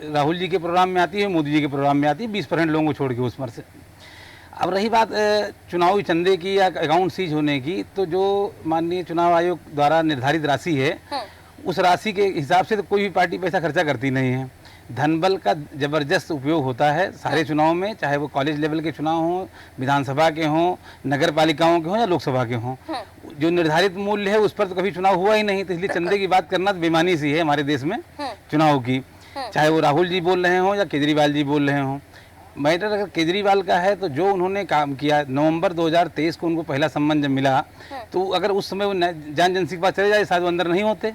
[SPEAKER 7] राहुल जी के प्रोग्राम में आती है, मोदी जी के प्रोग्राम में आती है, 20% लोगों को छोड़ के उस पर से। अब रही बात चुनावी चंदे की या अकाउंट सीज होने की, तो जो माननीय चुनाव आयोग द्वारा निर्धारित राशि है, उस राशि के हिसाब से तो कोई भी पार्टी पैसा खर्चा करती नहीं है। धनबल का जबरदस्त उपयोग होता है सारे चुनाव में, चाहे वो कॉलेज लेवल के चुनाव हों, विधानसभा के हों, नगर पालिकाओं के हों या लोकसभा के हों। जो निर्धारित मूल्य है उस पर तो कभी चुनाव हुआ ही नहीं, तो इसलिए चंदे की बात करना तो बेमानी सी है हमारे देश में चुनाव की, चाहे वो राहुल जी बोल रहे हों या केजरीवाल जी बोल रहे हों। मैटर अगर केजरीवाल का है तो जो उन्होंने काम किया, नवंबर 2023 को उनको पहला सम्मान जब मिला, तो अगर उस समय वो जान एजेंसी के पास चले जाए शायद वो अंदर नहीं होते,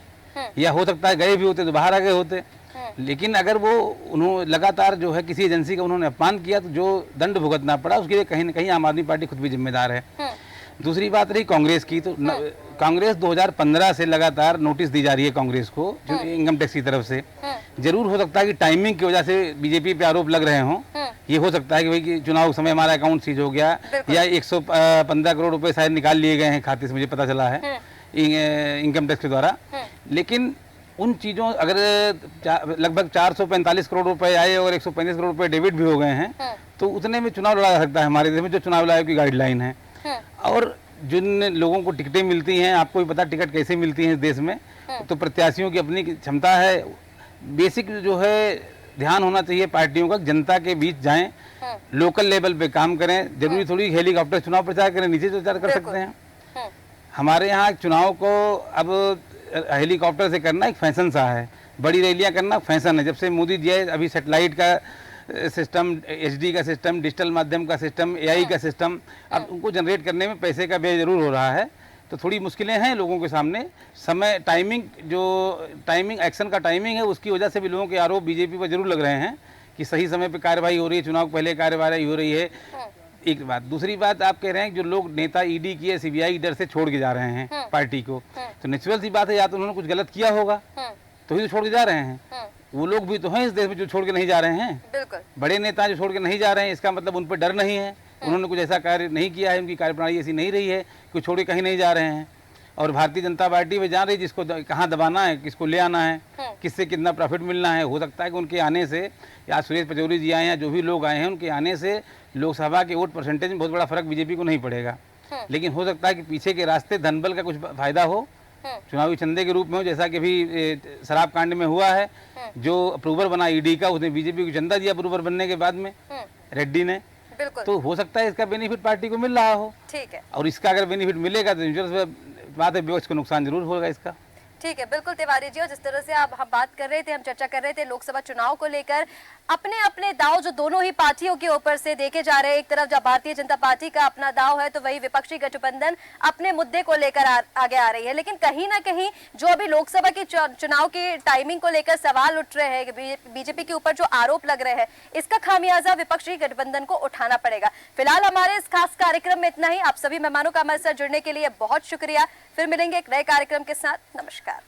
[SPEAKER 7] या हो सकता है गए भी होते तो बाहर आ गए होते। लेकिन अगर वो उन्होंने लगातार जो है किसी एजेंसी का उन्होंने अपमान किया तो जो दंड भुगतना पड़ा उसके लिए कहीं न कहीं आम आदमी पार्टी खुद भी जिम्मेदार है। दूसरी बात रही कांग्रेस की, तो कांग्रेस 2015 से लगातार नोटिस दी जा रही है कांग्रेस को, जो इनकम टैक्स की तरफ से। जरूर हो सकता है कि टाइमिंग की वजह से बीजेपी पे आरोप लग रहे हों, ये हो सकता है कि भाई कि चुनाव के समय हमारा अकाउंट सीज हो गया या 115 करोड़ रुपए शायद निकाल लिए गए हैं खाते से, मुझे पता चला है इनकम टैक्स के द्वारा। लेकिन उन चीज़ों अगर लगभग 445 करोड़ रुपए आए और 135 करोड़ रुपए डेबिट भी हो गए हैं, तो उतने में चुनाव लड़ा जा सकता है हमारे देश में, जो चुनाव आयोग की गाइडलाइन है। और जिन लोगों को टिकटें मिलती हैं, आपको भी पता टिकट कैसे मिलती हैं इस देश में, तो प्रत्याशियों की अपनी क्षमता है। बेसिक जो है ध्यान होना चाहिए पार्टियों का, जनता के बीच जाएं, लोकल लेवल पे काम करें। जरूरी थोड़ी हेलीकॉप्टर चुनाव प्रचार करें, नीचे प्रचार कर सकते हैं। हमारे यहाँ चुनाव को अब हेलीकॉप्टर से करना एक फैशन सा है, बड़ी रैलियाँ करना फैशन है। जब से मोदी जी है, अभी सैटेलाइट का सिस्टम, HD का सिस्टम, डिजिटल माध्यम का सिस्टम, AI का सिस्टम, अब उनको जनरेट करने में पैसे का व्यय जरूर हो रहा है, तो थोड़ी मुश्किलें हैं लोगों के सामने। समय टाइमिंग एक्शन का टाइमिंग है, उसकी वजह से भी लोगों के आरोप बीजेपी पर जरूर लग रहे हैं कि सही समय पर कार्रवाई हो रही है, चुनाव पहले कार्रवाई हो रही है। एक बात, दूसरी बात आप कह रहे हैं कि जो लोग नेता ED की CBI डर से छोड़ के जा रहे हैं पार्टी को, तो नेचुरल सी बात है, या तो उन्होंने कुछ गलत किया होगा तो ही तो छोड़ के जा रहे हैं। वो लोग भी तो हैं इस देश में जो छोड़ के नहीं जा रहे हैं, बिल्कुल बड़े नेता जो छोड़ के नहीं जा रहे हैं, इसका मतलब उन पर डर नहीं है, उन्होंने कुछ ऐसा कार्य नहीं किया है, उनकी कार्यप्रणाली ऐसी नहीं रही है कि छोड़ के कहीं नहीं जा रहे हैं। और भारतीय जनता पार्टी में जा रही, जिसको कहाँ दबाना है, किसको ले आना है, किससे कितना प्रॉफिट मिलना है। हो सकता है कि उनके आने से, या सुरेश पचौरी जी आए हैं, जो भी लोग आए हैं, उनके आने से लोकसभा के वोट परसेंटेज में बहुत बड़ा फर्क बीजेपी को नहीं पड़ेगा। लेकिन हो सकता है कि पीछे के रास्ते धनबल का कुछ फायदा हो, चुनावी चंदे के रूप में हो, जैसा कि अभी शराब कांड में हुआ है। जो अप्रूवर बना ED का, उसने बीजेपी को चंदा दिया अप्रूवर बनने के बाद में, रेड्डी ने। तो हो सकता है इसका बेनिफिट पार्टी को मिल रहा हो। ठीक है, और इसका अगर बेनिफिट मिलेगा तो बात है, विपक्ष को नुकसान जरूर होगा इसका।
[SPEAKER 1] ठीक है, बिल्कुल तिवारी जी, और जिस तरह से आप हम बात कर रहे थे, हम चर्चा कर रहे थे लोकसभा चुनाव को लेकर, अपने अपने दाव जो दोनों ही पार्टियों के ऊपर से देखे जा रहे हैं। एक तरफ जब भारतीय जनता पार्टी का अपना दाव है, तो वही विपक्षी गठबंधन अपने मुद्दे को लेकर आगे आ रही है। लेकिन कहीं ना कहीं जो अभी लोकसभा की चुनाव की टाइमिंग को लेकर सवाल उठ रहे हैं, बीजेपी के ऊपर जो आरोप लग रहे हैं, इसका खामियाजा विपक्षी गठबंधन को उठाना पड़ेगा। फिलहाल हमारे इस खास कार्यक्रम में इतना ही। आप सभी मेहमानों का हमारे साथ जुड़ने के लिए बहुत शुक्रिया। फिर मिलेंगे एक नए कार्यक्रम के साथ। नमस्कार।